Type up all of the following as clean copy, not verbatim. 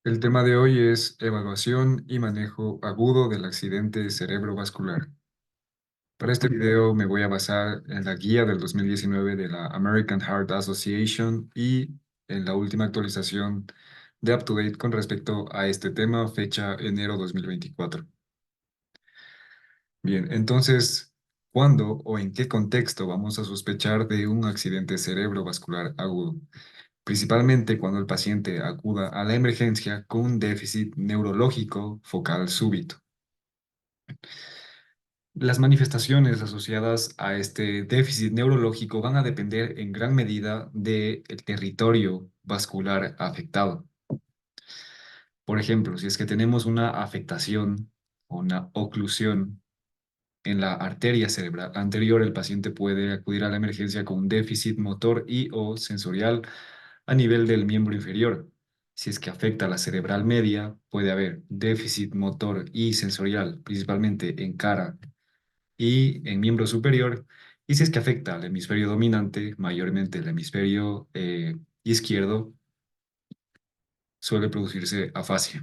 El tema de hoy es evaluación y manejo agudo del accidente cerebrovascular. Para este video me voy a basar en la guía del 2019 de la American Heart Association y en la última actualización de UpToDate con respecto a este tema, fecha enero 2024. Bien, entonces, ¿cuándo o en qué contexto vamos a sospechar de un accidente cerebrovascular agudo? Principalmente cuando el paciente acuda a la emergencia con un déficit neurológico focal súbito. Las manifestaciones asociadas a este déficit neurológico van a depender en gran medida del territorio vascular afectado. Por ejemplo, si es que tenemos una afectación o una oclusión en la arteria cerebral anterior, el paciente puede acudir a la emergencia con un déficit motor y o sensorial a nivel del miembro inferior. Si es que afecta a la cerebral media, puede haber déficit motor y sensorial, principalmente en cara y en miembro superior. Y si es que afecta al hemisferio dominante, mayormente el hemisferio izquierdo, suele producirse afasia.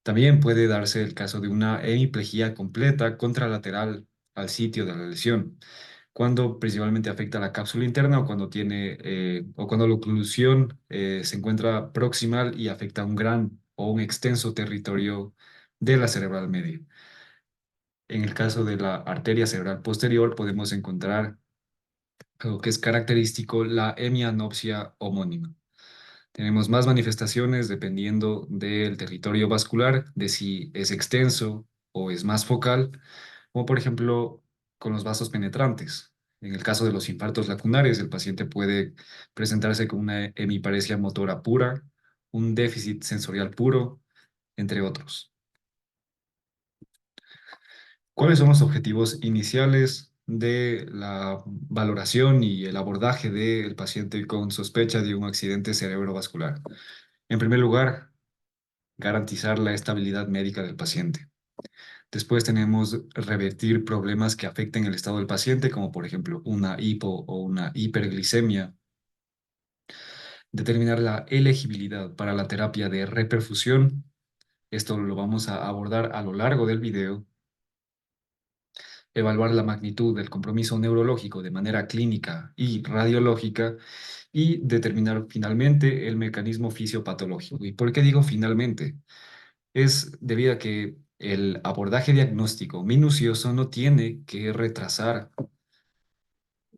También puede darse el caso de una hemiplegia completa contralateral al sitio de la lesión, cuando principalmente afecta la cápsula interna o cuando o cuando la oclusión se encuentra proximal y afecta un gran o un extenso territorio de la cerebral media. En el caso de la arteria cerebral posterior podemos encontrar algo que es característico, la hemianopsia homónima. Tenemos más manifestaciones dependiendo del territorio vascular, de si es extenso o es más focal, como por ejemplo con los vasos penetrantes. En el caso de los infartos lacunares, el paciente puede presentarse con una hemiparesia motora pura, un déficit sensorial puro, entre otros. ¿Cuáles son los objetivos iniciales de la valoración y el abordaje del paciente con sospecha de un accidente cerebrovascular? En primer lugar, garantizar la estabilidad médica del paciente. Después tenemos revertir problemas que afecten el estado del paciente, como por ejemplo una hipo o una hiperglicemia. Determinar la elegibilidad para la terapia de reperfusión. Esto lo vamos a abordar a lo largo del video. Evaluar la magnitud del compromiso neurológico de manera clínica y radiológica y determinar finalmente el mecanismo fisiopatológico. ¿Y por qué digo finalmente? Es debido a que el abordaje diagnóstico minucioso no tiene que retrasar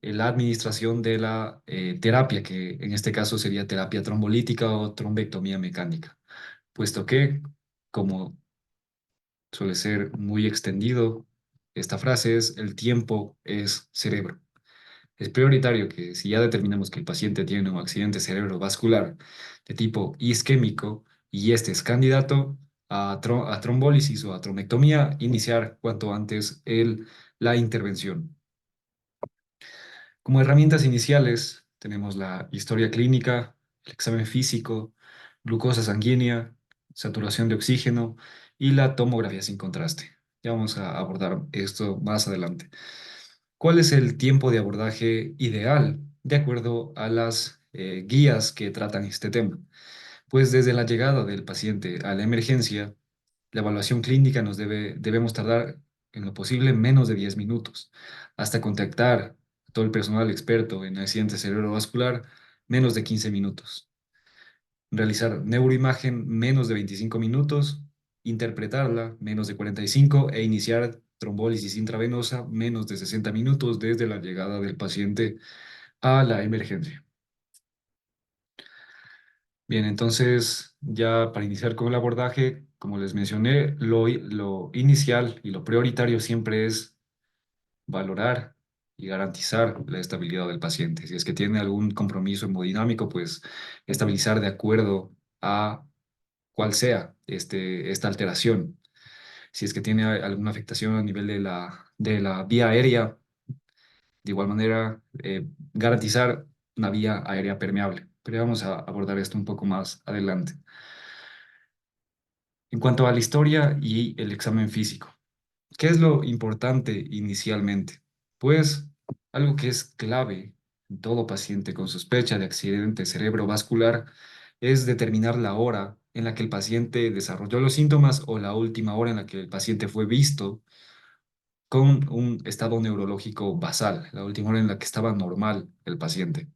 la administración de la terapia, que en este caso sería terapia trombolítica o trombectomía mecánica, puesto que, como suele ser muy extendido, esta frase es: el tiempo es cerebro. Es prioritario que, si ya determinamos que el paciente tiene un accidente cerebrovascular de tipo isquémico y este es candidato a trombólisis o a trombectomía, iniciar cuanto antes la intervención. Como herramientas iniciales tenemos la historia clínica, el examen físico, glucosa sanguínea, saturación de oxígeno y la tomografía sin contraste. Ya vamos a abordar esto más adelante. ¿Cuál es el tiempo de abordaje ideal de acuerdo a las guías que tratan este tema? Pues desde la llegada del paciente a la emergencia, la evaluación clínica debemos tardar en lo posible menos de 10 minutos, hasta contactar a todo el personal experto en accidente cerebrovascular, menos de 15 minutos. Realizar neuroimagen, menos de 25 minutos, interpretarla, menos de 45, e iniciar trombólisis intravenosa, menos de 60 minutos desde la llegada del paciente a la emergencia. Bien, entonces ya para iniciar con el abordaje, como les mencioné, lo inicial y lo prioritario siempre es valorar y garantizar la estabilidad del paciente. Si es que tiene algún compromiso hemodinámico, pues estabilizar de acuerdo a cuál sea esta alteración. Si es que tiene alguna afectación a nivel de la vía aérea, de igual manera, garantizar una vía aérea permeable. Pero vamos a abordar esto un poco más adelante. En cuanto a la historia y el examen físico, ¿qué es lo importante inicialmente? Pues algo que es clave en todo paciente con sospecha de accidente cerebrovascular es determinar la hora en la que el paciente desarrolló los síntomas o la última hora en la que el paciente fue visto con un estado neurológico basal, la última hora en la que estaba normal el paciente.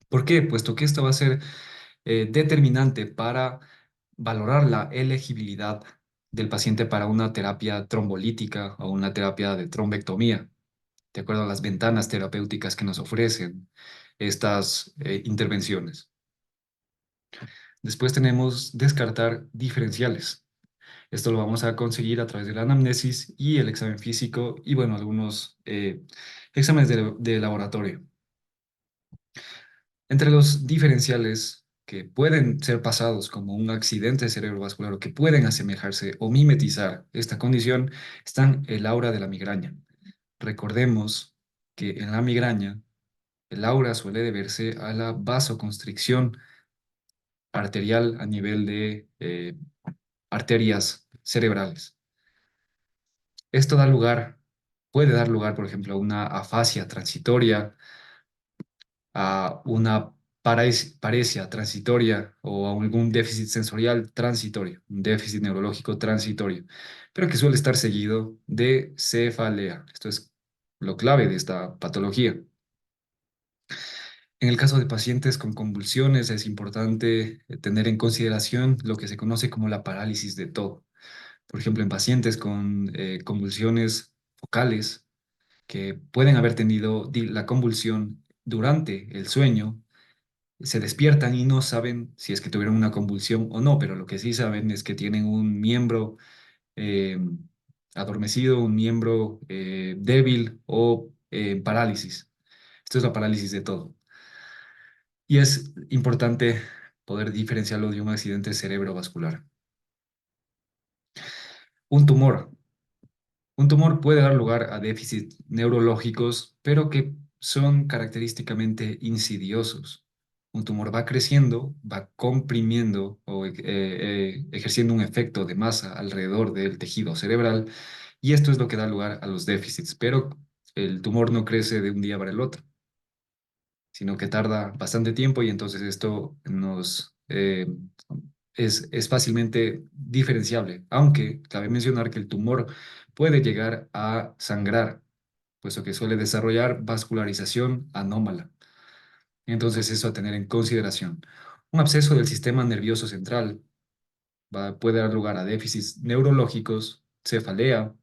¿Por qué? Puesto que esto va a ser determinante para valorar la elegibilidad del paciente para una terapia trombolítica o una terapia de trombectomía, de acuerdo a las ventanas terapéuticas que nos ofrecen estas intervenciones. Después tenemos descartar diferenciales. Esto lo vamos a conseguir a través de la anamnesis y el examen físico y, bueno, algunos exámenes de laboratorio. Entre los diferenciales que pueden ser pasados como un accidente cerebrovascular o que pueden asemejarse o mimetizar esta condición están el aura de la migraña. Recordemos que en la migraña el aura suele deberse a la vasoconstricción arterial a nivel de arterias cerebrales. Esto puede dar lugar, por ejemplo, a una afasia transitoria, a una paresia transitoria o a algún déficit sensorial transitorio, un déficit neurológico transitorio, pero que suele estar seguido de cefalea. Esto es lo clave de esta patología. En el caso de pacientes con convulsiones, es importante tener en consideración lo que se conoce como la parálisis de todo. Por ejemplo, en pacientes con convulsiones focales, que pueden haber tenido la convulsión durante el sueño, se despiertan y no saben si es que tuvieron una convulsión o no, pero lo que sí saben es que tienen un miembro eh, adormecido, un miembro débil o parálisis. Esto es la parálisis de todo. Y es importante poder diferenciarlo de un accidente cerebrovascular. Un tumor. Un tumor puede dar lugar a déficits neurológicos, pero que son característicamente insidiosos. Un tumor va creciendo, va comprimiendo o ejerciendo un efecto de masa alrededor del tejido cerebral, y esto es lo que da lugar a los déficits, pero el tumor no crece de un día para el otro, sino que tarda bastante tiempo y entonces esto es fácilmente diferenciable, aunque cabe mencionar que el tumor puede llegar a sangrar, puesto que suele desarrollar vascularización anómala. Entonces, eso a tener en consideración. Un absceso del sistema nervioso central puede dar lugar a déficits neurológicos, cefalea,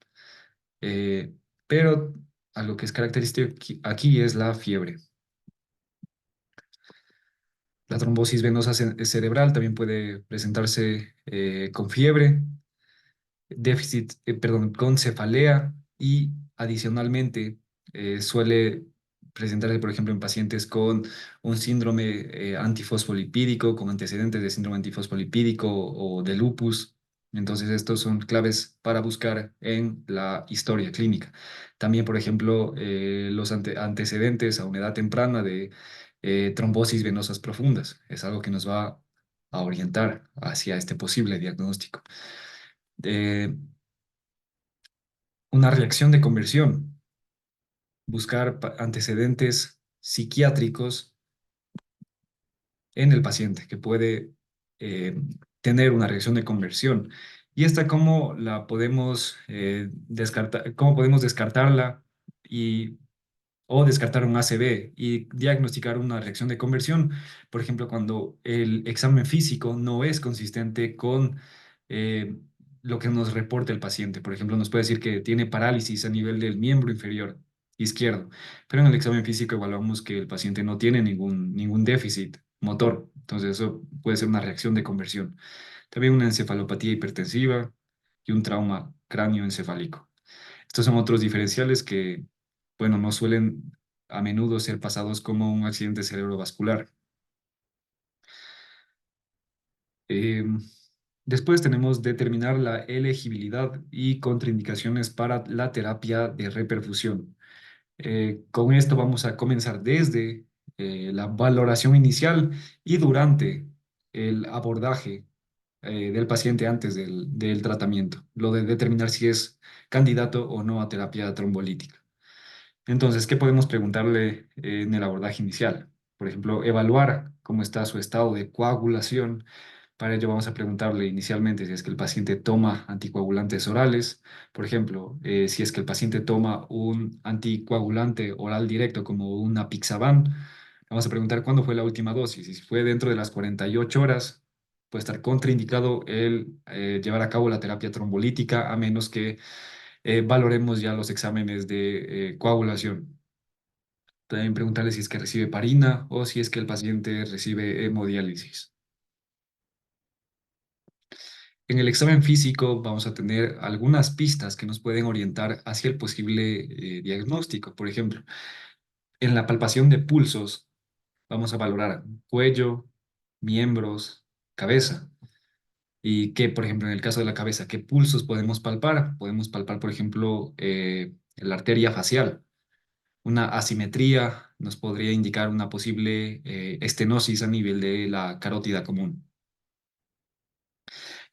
eh, pero a lo que es característico aquí es la fiebre. La trombosis venosa cerebral también puede presentarse con fiebre, perdón, con cefalea y adicionalmente suele presentarse, por ejemplo, en pacientes con un síndrome antifosfolipídico, con antecedentes de síndrome antifosfolipídico o de lupus. Entonces, estos son claves para buscar en la historia clínica. También, por ejemplo, los antecedentes a una edad temprana de trombosis venosas profundas. Es algo que nos va a orientar hacia este posible diagnóstico. Eh, una reacción de conversión, buscar antecedentes psiquiátricos en el paciente que puede eh, tener una reacción de conversión. Y esta, ¿cómo la podemos descartar? ¿Cómo podemos descartarla y o descartar un ACV y diagnosticar una reacción de conversión? Por ejemplo, cuando el examen físico no es consistente con eh, lo que nos reporta el paciente. Por ejemplo, nos puede decir que tiene parálisis a nivel del miembro inferior izquierdo, pero en el examen físico evaluamos que el paciente no tiene ningún déficit motor. Entonces, eso puede ser una reacción de conversión. También una encefalopatía hipertensiva y un trauma cráneoencefálico. Estos son otros diferenciales que, bueno, no suelen a menudo ser pasados como un accidente cerebrovascular. Eh, Después tenemos determinar la elegibilidad y contraindicaciones para la terapia de reperfusión. Con esto vamos a comenzar desde la valoración inicial y durante el abordaje del paciente antes del tratamiento, lo de determinar si es candidato o no a terapia trombolítica. Entonces, ¿qué podemos preguntarle en el abordaje inicial? Por ejemplo, evaluar cómo está su estado de coagulación, Para ello vamos a preguntarle inicialmente si es que el paciente toma anticoagulantes orales, por ejemplo, si es que el paciente toma un anticoagulante oral directo como un apixaban, vamos a preguntar cuándo fue la última dosis y si fue dentro de las 48 horas, puede estar contraindicado el llevar a cabo la terapia trombolítica a menos que valoremos ya los exámenes de coagulación. También preguntarle si es que recibe parina o si es que el paciente recibe hemodiálisis. En el examen físico vamos a tener algunas pistas que nos pueden orientar hacia el posible diagnóstico. Por ejemplo, en la palpación de pulsos vamos a valorar cuello, miembros, cabeza. Y que, por ejemplo, en el caso de la cabeza, ¿qué pulsos podemos palpar? Podemos palpar, por ejemplo, la arteria facial. Una asimetría nos podría indicar una posible estenosis a nivel de la carótida común.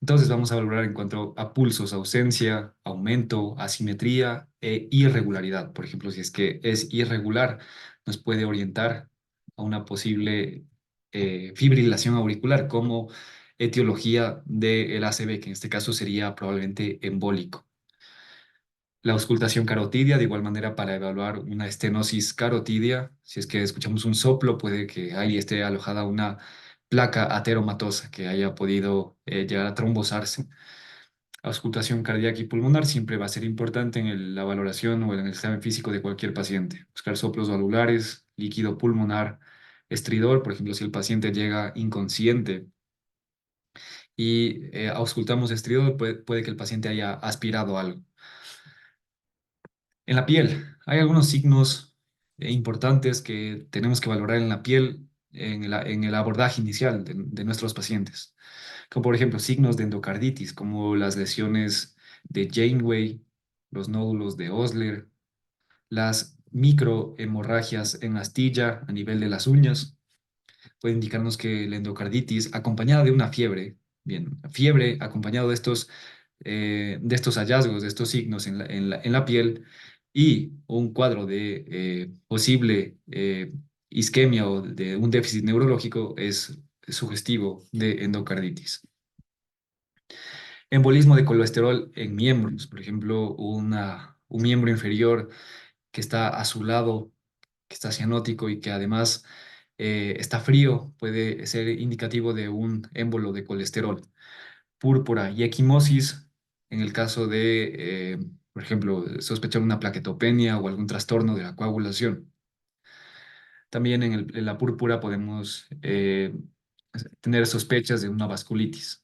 Entonces vamos a valorar en cuanto a pulsos, ausencia, aumento, asimetría e irregularidad. Por ejemplo, si es que es irregular, nos puede orientar a una posible fibrilación auricular como etiología del ACV, que en este caso sería probablemente embólico. La auscultación carotidia, de igual manera, para evaluar una estenosis carotidia, si es que escuchamos un soplo, puede que ahí esté alojada una placa ateromatosa que haya podido llegar a trombosarse. Auscultación cardíaca y pulmonar siempre va a ser importante en la valoración o en el examen físico de cualquier paciente. Buscar soplos valvulares, líquido pulmonar, estridor, por ejemplo, si el paciente llega inconsciente y auscultamos estridor, puede que el paciente haya aspirado algo. En la piel, hay algunos signos importantes que tenemos que valorar en la piel en el abordaje inicial de nuestros pacientes, como por ejemplo signos de endocarditis, como las lesiones de Janeway, los nódulos de Osler, las microhemorragias en astilla a nivel de las uñas, puede indicarnos que la endocarditis acompañada de una fiebre, bien, fiebre acompañado de estos hallazgos, de estos signos en la piel y un cuadro de posible isquemia o de un déficit neurológico es sugestivo de endocarditis. Embolismo de colesterol en miembros, por ejemplo, un miembro inferior que está azulado, que está cianótico y que además está frío, puede ser indicativo de un émbolo de colesterol. Púrpura y equimosis, en el caso de, por ejemplo, sospechar una plaquetopenia o algún trastorno de la coagulación. También en la púrpura podemos tener sospechas de una vasculitis.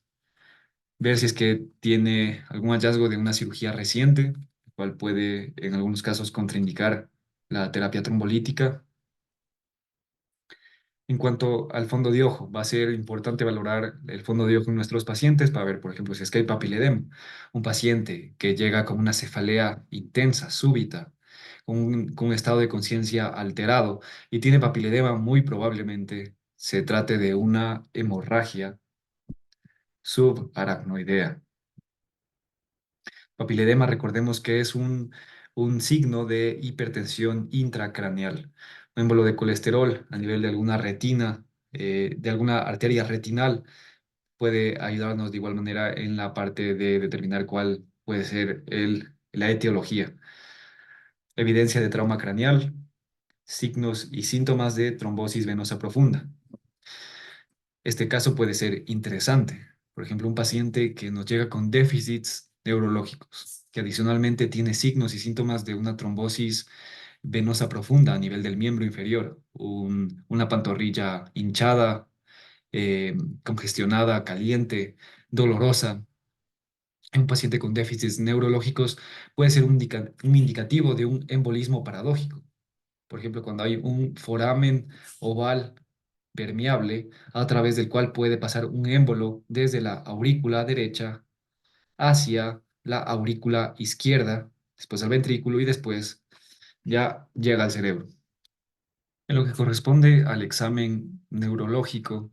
Ver si es que tiene algún hallazgo de una cirugía reciente, el cual puede en algunos casos contraindicar la terapia trombolítica. En cuanto al fondo de ojo, va a ser importante valorar el fondo de ojo en nuestros pacientes para ver, por ejemplo, si es que hay papiledema. Un paciente que llega con una cefalea intensa, súbita, con un estado de conciencia alterado y tiene papiledema, muy probablemente se trate de una hemorragia subaracnoidea. Papiledema, recordemos que es un signo de hipertensión intracraneal, un émbolo de colesterol a nivel de alguna retina, de alguna arteria retinal, puede ayudarnos de igual manera en la parte de determinar cuál puede ser la etiología. Evidencia de trauma craneal, signos y síntomas de trombosis venosa profunda. Este caso puede ser interesante. Por ejemplo, un paciente que nos llega con déficits neurológicos, que adicionalmente tiene signos y síntomas de una trombosis venosa profunda a nivel del miembro inferior, una pantorrilla hinchada, congestionada, caliente, dolorosa. En un paciente con déficits neurológicos puede ser un indicativo de un embolismo paradójico. Por ejemplo, cuando hay un foramen oval permeable a través del cual puede pasar un émbolo desde la aurícula derecha hacia la aurícula izquierda, después al ventrículo y después ya llega al cerebro. En lo que corresponde al examen neurológico,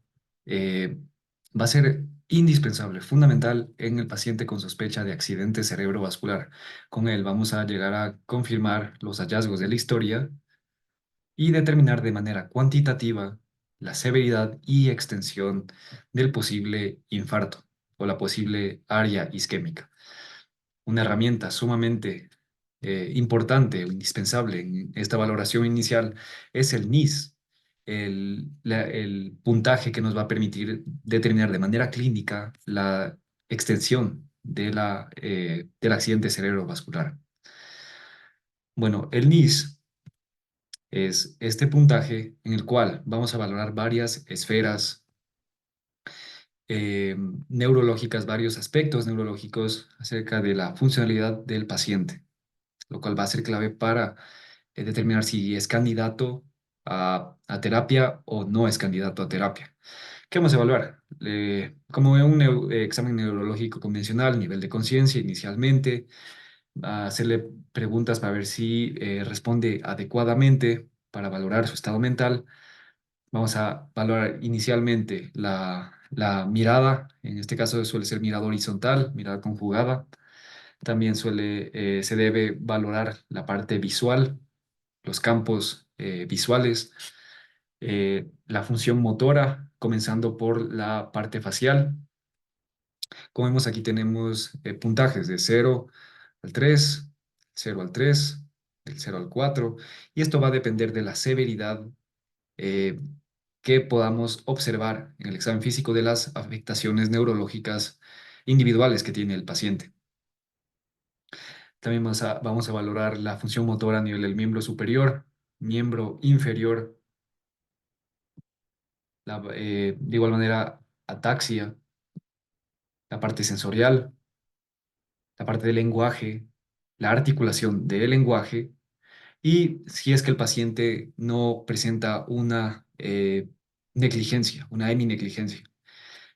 va a ser indispensable, fundamental en el paciente con sospecha de accidente cerebrovascular. Con él vamos a llegar a confirmar los hallazgos de la historia y determinar de manera cuantitativa la severidad y extensión del posible infarto o la posible área isquémica. Una herramienta sumamente importante o indispensable en esta valoración inicial es el NIS, el puntaje que nos va a permitir determinar de manera clínica la extensión del accidente cerebrovascular. Bueno, el NIS es este puntaje en el cual vamos a valorar varias esferas eh, neurológicas, varios aspectos neurológicos acerca de la funcionalidad del paciente, lo cual va a ser clave para determinar si es candidato a terapia o no es candidato a terapia. ¿Qué vamos a evaluar? Como en un examen neurológico convencional, nivel de conciencia inicialmente, a hacerle preguntas para ver si responde adecuadamente para valorar su estado mental. Vamos a valorar inicialmente la mirada, en este caso suele ser mirada horizontal, mirada conjugada. También se debe valorar la parte visual, los campos visuales, la función motora, comenzando por la parte facial. Como vemos, aquí tenemos puntajes de 0 al 3, 0 al 3, del 0 al 4, y esto va a depender de la severidad eh, que podamos observar en el examen físico de las afectaciones neurológicas individuales que tiene el paciente. También vamos a valorar la función motora a nivel del miembro superior, miembro inferior, de igual manera ataxia, la parte sensorial, la parte del lenguaje, la articulación del lenguaje y si es que el paciente no presenta una negligencia, una heminegligencia.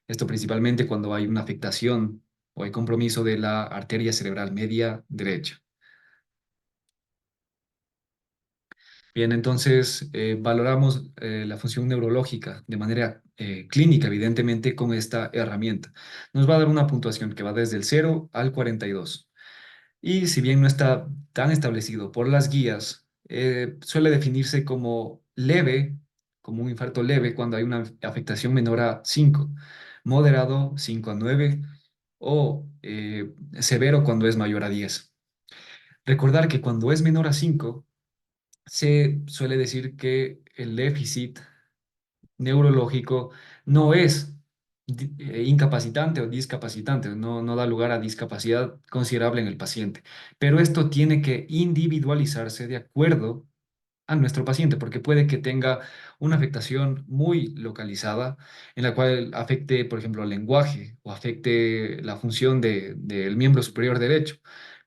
Esto principalmente cuando hay una afectación o hay compromiso de la arteria cerebral media derecha. Bien, entonces valoramos la función neurológica de manera clínica, evidentemente, con esta herramienta. Nos va a dar una puntuación que va desde el 0 al 42. Y si bien no está tan establecido por las guías, suele definirse como leve, como un infarto leve cuando hay una afectación menor a 5, moderado 5 a 9 o severo cuando es mayor a 10. Recordar que cuando es menor a 5 se suele decir que el déficit neurológico no es incapacitante o discapacitante, no da lugar a discapacidad considerable en el paciente. Pero esto tiene que individualizarse de acuerdo a nuestro paciente, porque puede que tenga una afectación muy localizada en la cual afecte, por ejemplo, el lenguaje o afecte la función del miembro superior derecho,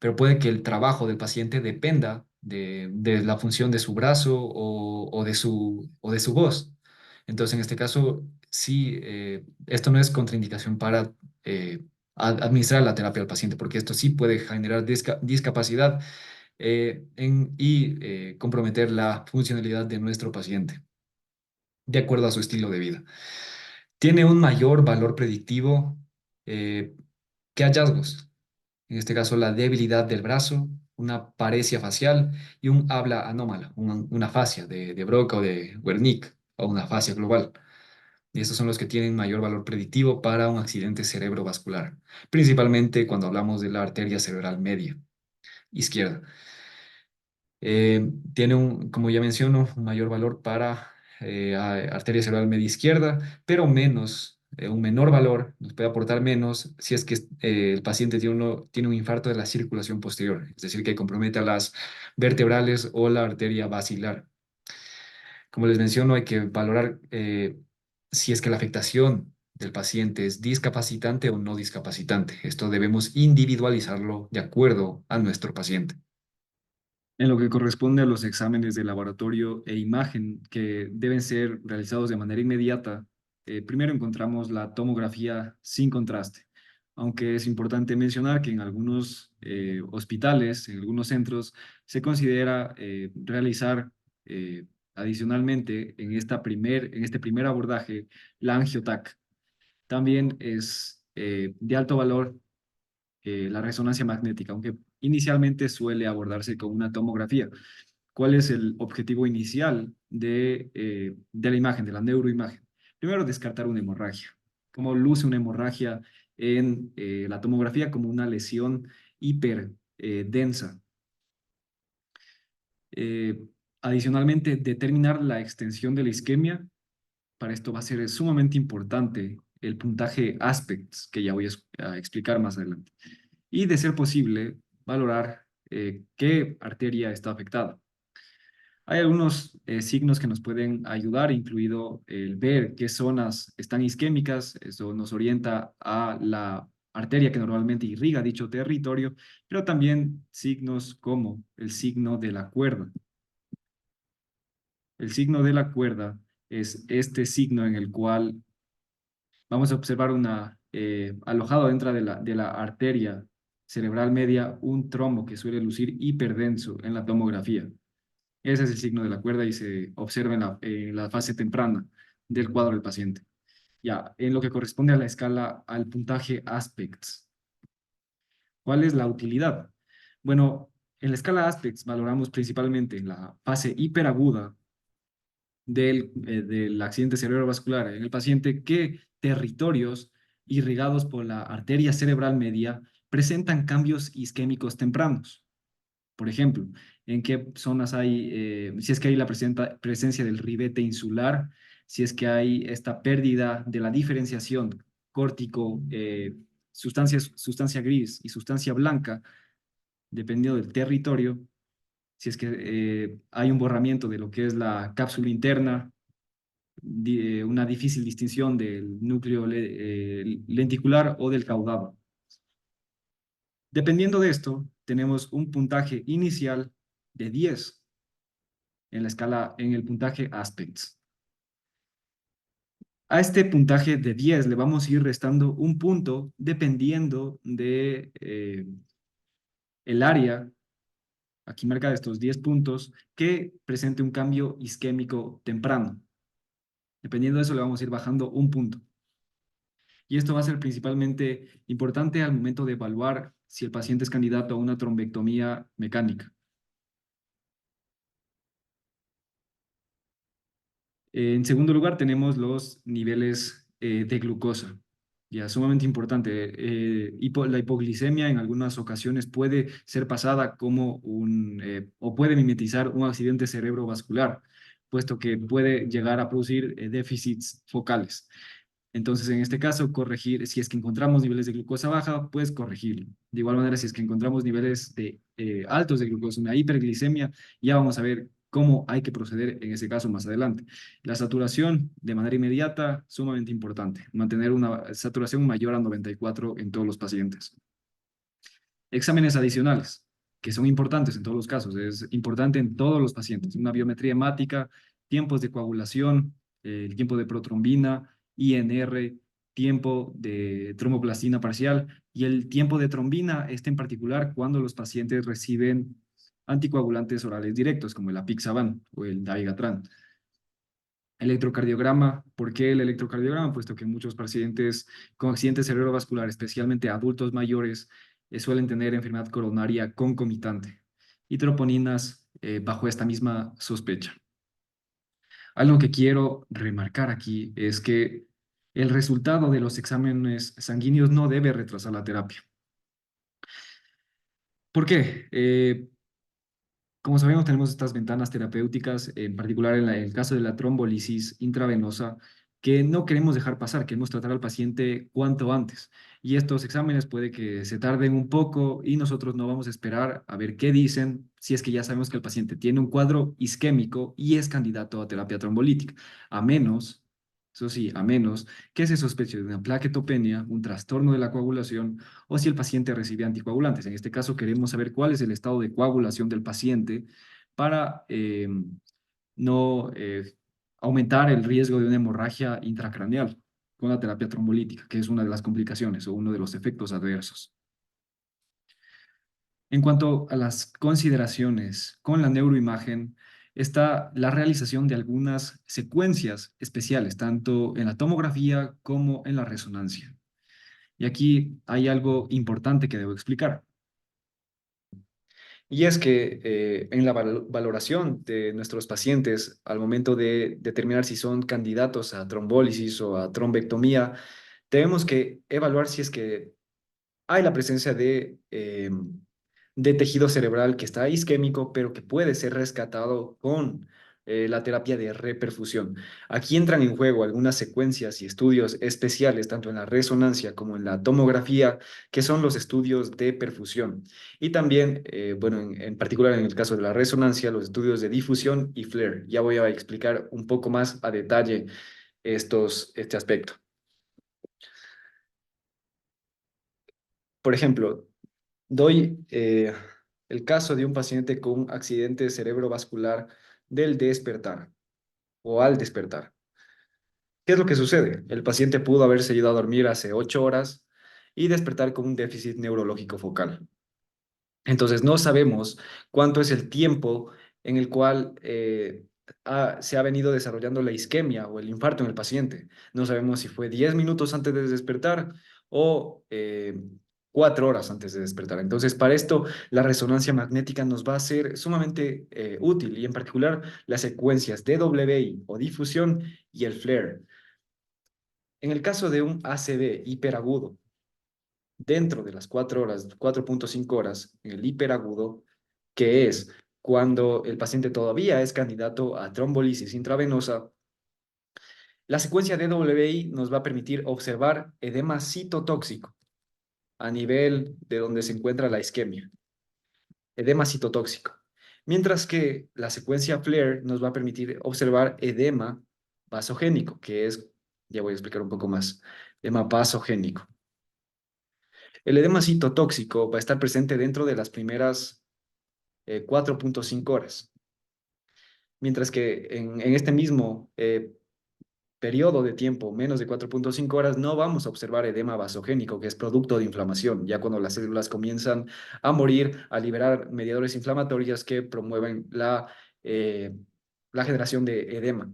pero puede que el trabajo del paciente dependa de la función de su brazo o de su voz. Entonces, en este caso, sí, esto no es contraindicación para administrar la terapia al paciente, porque esto sí puede generar discapacidad y comprometer la funcionalidad de nuestro paciente de acuerdo a su estilo de vida. Tiene un mayor valor predictivo eh, que hallazgos. En este caso, la debilidad del brazo, una paresia facial y un habla anómala, una afasia de Broca o de Wernicke o una afasia global. Y estos son los que tienen mayor valor predictivo para un accidente cerebrovascular, principalmente cuando hablamos de la arteria cerebral media, izquierda. Tiene como ya menciono, un mayor valor para arteria cerebral media izquierda, pero un menor valor, nos puede aportar menos si es que el paciente tiene un infarto de la circulación posterior, es decir, que compromete a las vertebrales o la arteria basilar. Como les menciono, hay que valorar si es que la afectación del paciente es discapacitante o no discapacitante. Esto debemos individualizarlo de acuerdo a nuestro paciente. En lo que corresponde a los exámenes de laboratorio e imagen que deben ser realizados de manera inmediata, primero encontramos la tomografía sin contraste, aunque es importante mencionar que en algunos hospitales, en algunos centros, se considera realizar adicionalmente en este primer abordaje la angiotac. También es de alto valor la resonancia magnética, aunque inicialmente suele abordarse con una tomografía. ¿Cuál es el objetivo inicial de la imagen, de la neuroimagen? Primero, descartar una hemorragia. ¿Cómo luce una hemorragia en la tomografía? Como una lesión hiper densa. Eh, Adicionalmente, determinar la extensión de la isquemia. Para esto va a ser sumamente importante el puntaje ASPECTS, que ya voy a explicar más adelante. Y de ser posible, valorar qué arteria está afectada. Hay algunos signos que nos pueden ayudar, incluido el ver qué zonas están isquémicas. Eso nos orienta a la arteria que normalmente irriga dicho territorio, pero también signos como el signo de la cuerda. El signo de la cuerda es este signo en el cual vamos a observar alojado dentro de la arteria cerebral media un trombo que suele lucir hiperdenso en la tomografía. Ese es el signo de la cuerda y se observa en la fase temprana del cuadro del paciente. Ya, en lo que corresponde a la escala, al puntaje ASPECTS. ¿Cuál es la utilidad? Bueno, en la escala ASPECTS valoramos principalmente la fase hiperaguda del accidente cerebrovascular en el paciente, qué territorios irrigados por la arteria cerebral media presentan cambios isquémicos tempranos. Por ejemplo, en qué zonas hay, si es que hay la presencia del ribete insular, si es que hay esta pérdida de la diferenciación córtico, sustancia gris y sustancia blanca, dependiendo del territorio, si es que hay un borramiento de lo que es la cápsula interna, una difícil distinción del núcleo lenticular o del caudado. Dependiendo de esto, tenemos un puntaje inicial de 10 en la escala, en el puntaje ASPECTS. A este puntaje de 10 le vamos a ir restando un punto dependiendo de el área, aquí marca estos 10 puntos, que presente un cambio isquémico temprano. Dependiendo de eso le vamos a ir bajando un punto. Y esto va a ser principalmente importante al momento de evaluar si el paciente es candidato a una trombectomía mecánica. En segundo lugar, tenemos los niveles de glucosa. Ya, sumamente importante. La hipoglicemia en algunas ocasiones puede ser pasada como o puede mimetizar un accidente cerebrovascular, puesto que puede llegar a producir déficits focales. Entonces, en este caso, corregir, si es que encontramos niveles de glucosa baja, pues corregirlo. De igual manera, si es que encontramos niveles altos de glucosa, una hiperglicemia, ya vamos a ver cómo hay que proceder en ese caso más adelante. La saturación, de manera inmediata, sumamente importante. Mantener una saturación mayor a 94 en todos los pacientes. Exámenes adicionales, que son importantes en todos los casos. Es importante en todos los pacientes. Una biometría hemática, tiempos de coagulación, el tiempo de protrombina, INR, tiempo de tromboplastina parcial y el tiempo de trombina, este en particular cuando los pacientes reciben anticoagulantes orales directos, como el apixaban o el dabigatran. Electrocardiograma. ¿Por qué el electrocardiograma? Puesto que muchos pacientes con accidentes cerebrovasculares, especialmente adultos mayores, suelen tener enfermedad coronaria concomitante y troponinas bajo esta misma sospecha. Algo que quiero remarcar aquí es que el resultado de los exámenes sanguíneos no debe retrasar la terapia. ¿Por qué? Como sabemos, tenemos estas ventanas terapéuticas, en particular en el caso de la trombolisis intravenosa, que no queremos dejar pasar, queremos tratar al paciente cuanto antes. Y estos exámenes puede que se tarden un poco y nosotros no vamos a esperar a ver qué dicen si es que ya sabemos que el paciente tiene un cuadro isquémico y es candidato a terapia trombolítica, a menos, eso sí, a menos que se sospeche de una plaquetopenia, un trastorno de la coagulación o si el paciente recibe anticoagulantes. En este caso, queremos saber cuál es el estado de coagulación del paciente para no aumentar el riesgo de una hemorragia intracraneal con la terapia trombolítica, que es una de las complicaciones o uno de los efectos adversos. En cuanto a las consideraciones con la neuroimagen, está la realización de algunas secuencias especiales, tanto en la tomografía como en la resonancia. Y aquí hay algo importante que debo explicar. Y es que en la valoración de nuestros pacientes al momento de determinar si son candidatos a trombólisis o a trombectomía, tenemos que evaluar si es que hay la presencia de tejido cerebral que está isquémico, pero que puede ser rescatado con la terapia de reperfusión. Aquí entran en juego algunas secuencias y estudios especiales, tanto en la resonancia como en la tomografía, que son los estudios de perfusión. Y también, bueno, en particular en el caso de la resonancia, los estudios de difusión y FLAIR. Ya voy a explicar un poco más a detalle este aspecto. Por ejemplo, doy el caso de un paciente con un accidente cerebrovascular del despertar o al despertar. ¿Qué es lo que sucede? El paciente pudo haberse ido a dormir hace 8 horas y despertar con un déficit neurológico focal. Entonces, no sabemos cuánto es el tiempo en el cual se ha venido desarrollando la isquemia o el infarto en el paciente. No sabemos si fue 10 minutos antes de despertar o 4 horas antes de despertar. Entonces, para esto, la resonancia magnética nos va a ser sumamente útil y en particular las secuencias DWI o difusión y el FLAIR. En el caso de un ACV hiperagudo, dentro de las 4 horas, 4,5 horas, en el hiperagudo, que es cuando el paciente todavía es candidato a trombolisis intravenosa, la secuencia de DWI nos va a permitir observar edema citotóxico a nivel de donde se encuentra la isquemia, edema citotóxico. Mientras que la secuencia FLAIR nos va a permitir observar edema vasogénico, que es, ya voy a explicar un poco más, edema vasogénico. El edema citotóxico va a estar presente dentro de las primeras 4,5 horas, mientras que en este mismo periodo de tiempo, menos de 4,5 horas, no vamos a observar edema vasogénico, que es producto de inflamación, ya cuando las células comienzan a morir, a liberar mediadores inflamatorios que promueven la generación de edema.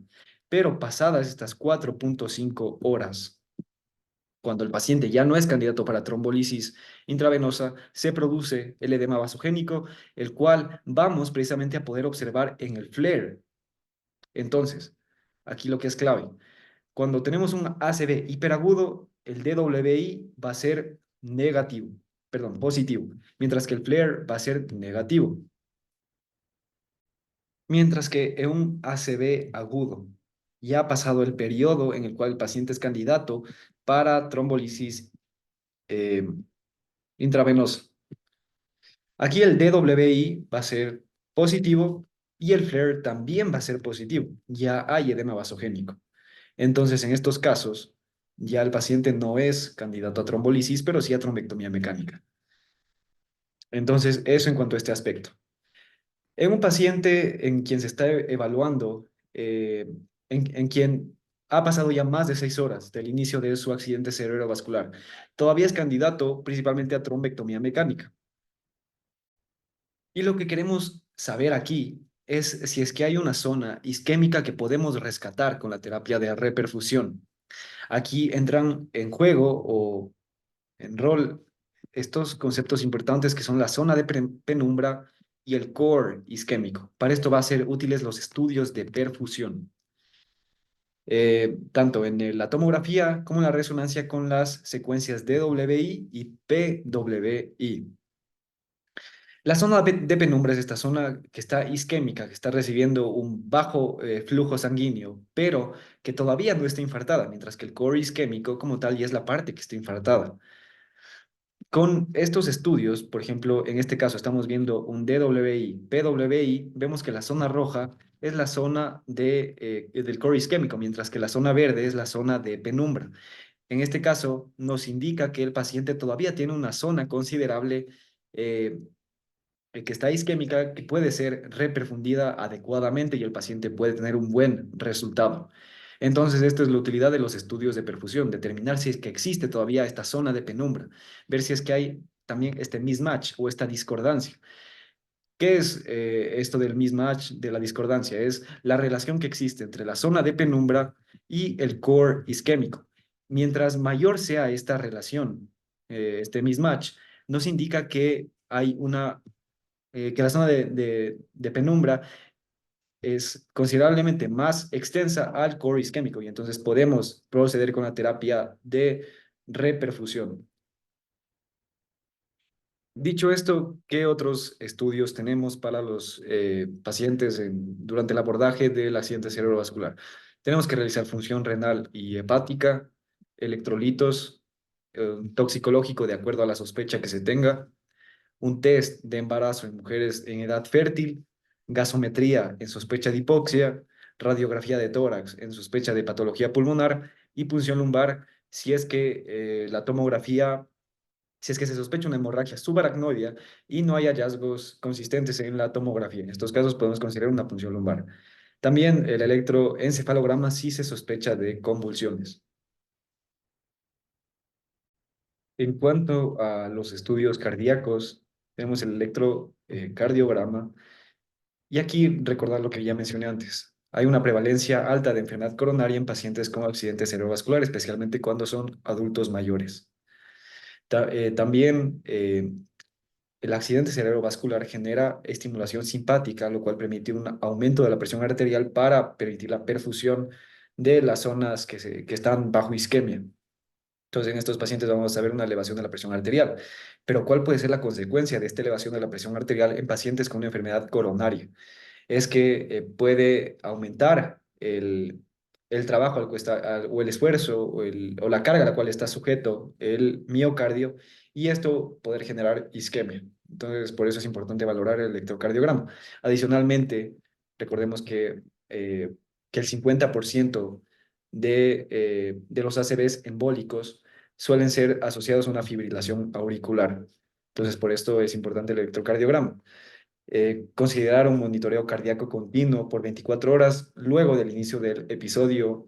Pero pasadas estas 4,5 horas, cuando el paciente ya no es candidato para trombolisis intravenosa, se produce el edema vasogénico, el cual vamos precisamente a poder observar en el FLAIR. Entonces, aquí lo que es clave, cuando tenemos un ACV hiperagudo, el DWI va a ser negativo, perdón, positivo, mientras que el FLAIR va a ser negativo. Mientras que en un ACV agudo ya ha pasado el periodo en el cual el paciente es candidato para trombolisis eh, intravenosa. Aquí el DWI va a ser positivo y el FLAIR también va a ser positivo. Ya hay edema vasogénico. Entonces, en estos casos, ya el paciente no es candidato a trombolisis, pero sí a trombectomía mecánica. Entonces, eso en cuanto a este aspecto. En un paciente en quien se está evaluando, en quien ha pasado ya más de 6 horas del inicio de su accidente cerebrovascular, todavía es candidato principalmente a trombectomía mecánica. Y lo que queremos saber aquí es si es que hay una zona isquémica que podemos rescatar con la terapia de reperfusión. Aquí entran en juego o en rol estos conceptos importantes que son la zona de penumbra y el core isquémico. Para esto va a ser útiles los estudios de perfusión, tanto en la tomografía como en la resonancia con las secuencias DWI y PWI. La zona de penumbra es esta zona que está isquémica, que está recibiendo un bajo flujo sanguíneo, pero que todavía no está infartada, mientras que el core isquémico como tal ya es la parte que está infartada. Con estos estudios, por ejemplo, en este caso estamos viendo un DWI, PWI, vemos que la zona roja es la zona del core isquémico, mientras que la zona verde es la zona de penumbra. En este caso, nos indica que el paciente todavía tiene una zona considerable eh, que está isquémica, que puede ser reperfundida adecuadamente y el paciente puede tener un buen resultado. Entonces, esta es la utilidad de los estudios de perfusión, determinar si es que existe todavía esta zona de penumbra, ver si es que hay también este mismatch o esta discordancia. ¿Qué es esto del mismatch, de la discordancia? Es la relación que existe entre la zona de penumbra y el core isquémico. Mientras mayor sea esta relación, este mismatch, nos indica que hay una que la zona de penumbra es considerablemente más extensa al core isquémico y entonces podemos proceder con la terapia de reperfusión. Dicho esto, ¿qué otros estudios tenemos para los pacientes durante el abordaje del accidente cerebrovascular? Tenemos que realizar función renal y hepática, electrolitos, toxicológico de acuerdo a la sospecha que se tenga, un test de embarazo en mujeres en edad fértil, gasometría en sospecha de hipoxia, radiografía de tórax en sospecha de patología pulmonar y punción lumbar si es que la tomografía, si es que se sospecha una hemorragia subaracnoidea y no hay hallazgos consistentes en la tomografía. En estos casos podemos considerar una punción lumbar. También el electroencefalograma si se sospecha de convulsiones. En cuanto a los estudios cardíacos, tenemos el electrocardiograma. Y aquí recordar lo que ya mencioné antes. Hay una prevalencia alta de enfermedad coronaria en pacientes con accidente cerebrovascular, especialmente cuando son adultos mayores. También el accidente cerebrovascular genera estimulación simpática, lo cual permite un aumento de la presión arterial para permitir la perfusión de las zonas que están bajo isquemia. Entonces, en estos pacientes vamos a ver una elevación de la presión arterial. Pero, ¿cuál puede ser la consecuencia de esta elevación de la presión arterial en pacientes con una enfermedad coronaria? Es que puede aumentar el trabajo o el esfuerzo o la carga a la cual está sujeto el miocardio y esto poder generar isquemia. Entonces, por eso es importante valorar el electrocardiograma. Adicionalmente, recordemos eh, que el 50% de los ACVs embólicos suelen ser asociados a una fibrilación auricular. Entonces, por esto es importante el electrocardiograma. Considerar un monitoreo cardíaco continuo por 24 horas luego del inicio del episodio,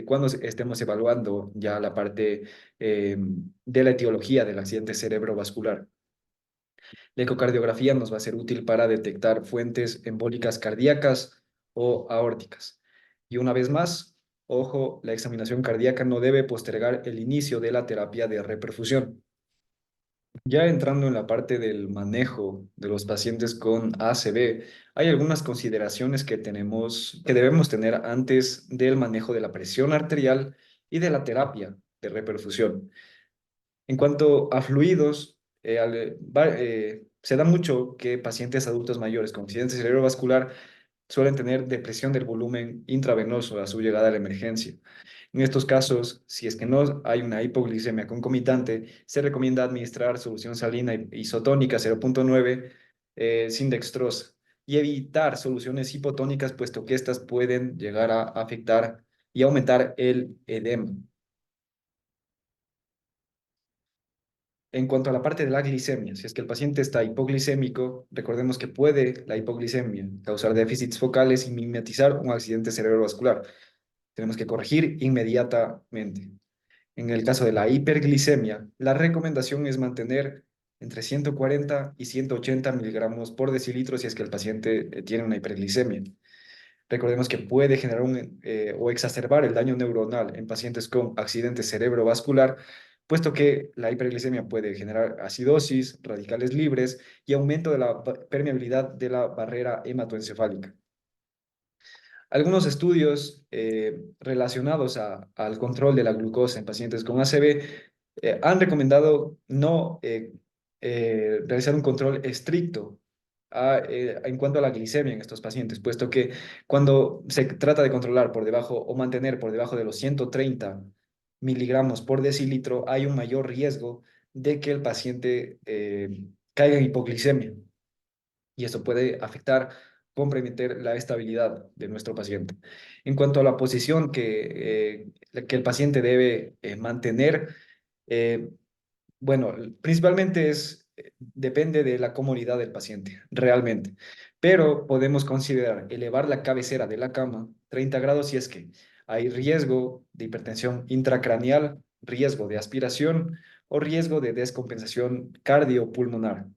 cuando estemos evaluando ya la parte de la etiología del accidente cerebrovascular. La ecocardiografía nos va a ser útil para detectar fuentes embólicas cardíacas o aórticas. Y una vez más, ojo, la examinación cardíaca no debe postergar el inicio de la terapia de reperfusión. Ya entrando en la parte del manejo de los pacientes con ACV, hay algunas consideraciones que debemos tener antes del manejo de la presión arterial y de la terapia de reperfusión. En cuanto a fluidos, se da mucho que pacientes adultos mayores con accidente cerebrovascular suelen tener depresión del volumen intravenoso a su llegada a la emergencia. En estos casos, si es que no hay una hipoglicemia concomitante, se recomienda administrar solución salina isotónica 0,9 sin dextrosa y evitar soluciones hipotónicas, puesto que estas pueden llegar a afectar y aumentar el edema. En cuanto a la parte de la glicemia, si es que el paciente está hipoglicémico, recordemos que puede la hipoglicemia causar déficits focales y mimetizar un accidente cerebrovascular. Tenemos que corregir inmediatamente. En el caso de la hiperglicemia, la recomendación es mantener entre 140 y 180 miligramos por decilitro si es que el paciente tiene una hiperglicemia. Recordemos que puede generar o exacerbar el daño neuronal en pacientes con accidente cerebrovascular, puesto que la hiperglicemia puede generar acidosis, radicales libres y aumento de la permeabilidad de la barrera hematoencefálica. Algunos estudios relacionados al control de la glucosa en pacientes con ACV han recomendado no realizar un control estricto en cuanto a la glicemia en estos pacientes, puesto que cuando se trata de controlar por debajo o mantener por debajo de los 130 miligramos por decilitro, hay un mayor riesgo de que el paciente caiga en hipoglicemia y eso puede afectar, comprometer la estabilidad de nuestro paciente. En cuanto a la posición que el paciente debe mantener, eh, bueno, principalmente depende de la comodidad del paciente, realmente. Pero podemos considerar elevar la cabecera de la cama 30 grados si es que hay riesgo de hipertensión intracraneal, riesgo de aspiración o riesgo de descompensación cardiopulmonar.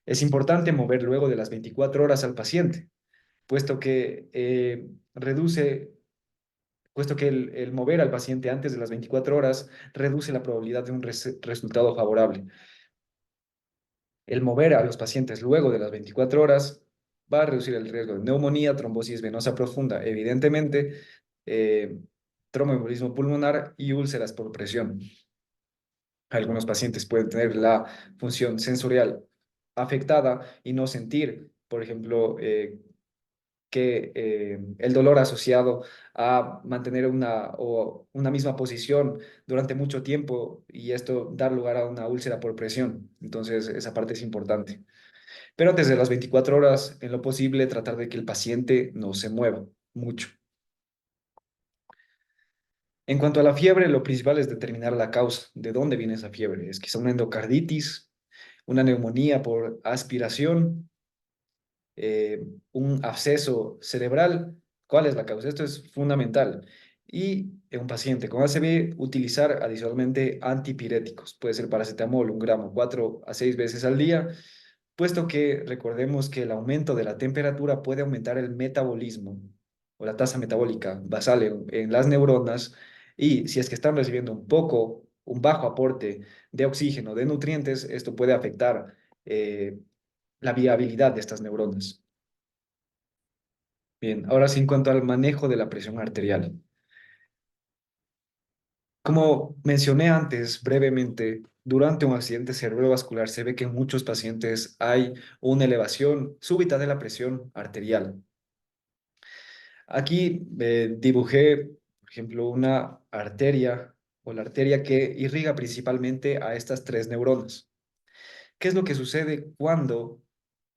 Es importante mover luego de las 24 horas al paciente, puesto que el mover al paciente antes de las 24 horas reduce la probabilidad de un resultado favorable. El mover a los pacientes luego de las 24 horas va a reducir el riesgo de neumonía, trombosis venosa profunda, evidentemente, eh, tromboembolismo pulmonar y úlceras por presión. Algunos pacientes pueden tener la función sensorial afectada y no sentir, por ejemplo, que el dolor asociado a mantener una misma posición durante mucho tiempo y esto dar lugar a una úlcera por presión. Entonces, esa parte es importante. Pero antes de las 24 horas, en lo posible, tratar de que el paciente no se mueva mucho. En cuanto a la fiebre, lo principal es determinar la causa, de dónde viene esa fiebre. Es quizá una endocarditis, una neumonía por aspiración, eh, un absceso cerebral. ¿Cuál es la causa? Esto es fundamental. Y en un paciente con ACV, utilizar adicionalmente antipiréticos. Puede ser paracetamol, 1 gramo, 4 a 6 veces al día, puesto que recordemos que el aumento de la temperatura puede aumentar el metabolismo o la tasa metabólica basal en las neuronas, y si es que están recibiendo un bajo aporte de oxígeno, de nutrientes, esto puede afectar la viabilidad de estas neuronas. Bien, ahora sí, en cuanto al manejo de la presión arterial. Como mencioné antes brevemente, durante un accidente cerebrovascular se ve que en muchos pacientes hay una elevación súbita de la presión arterial. Aquí dibujé, por ejemplo, una arteria o la arteria que irriga principalmente a estas tres neuronas. ¿Qué es lo que sucede cuando,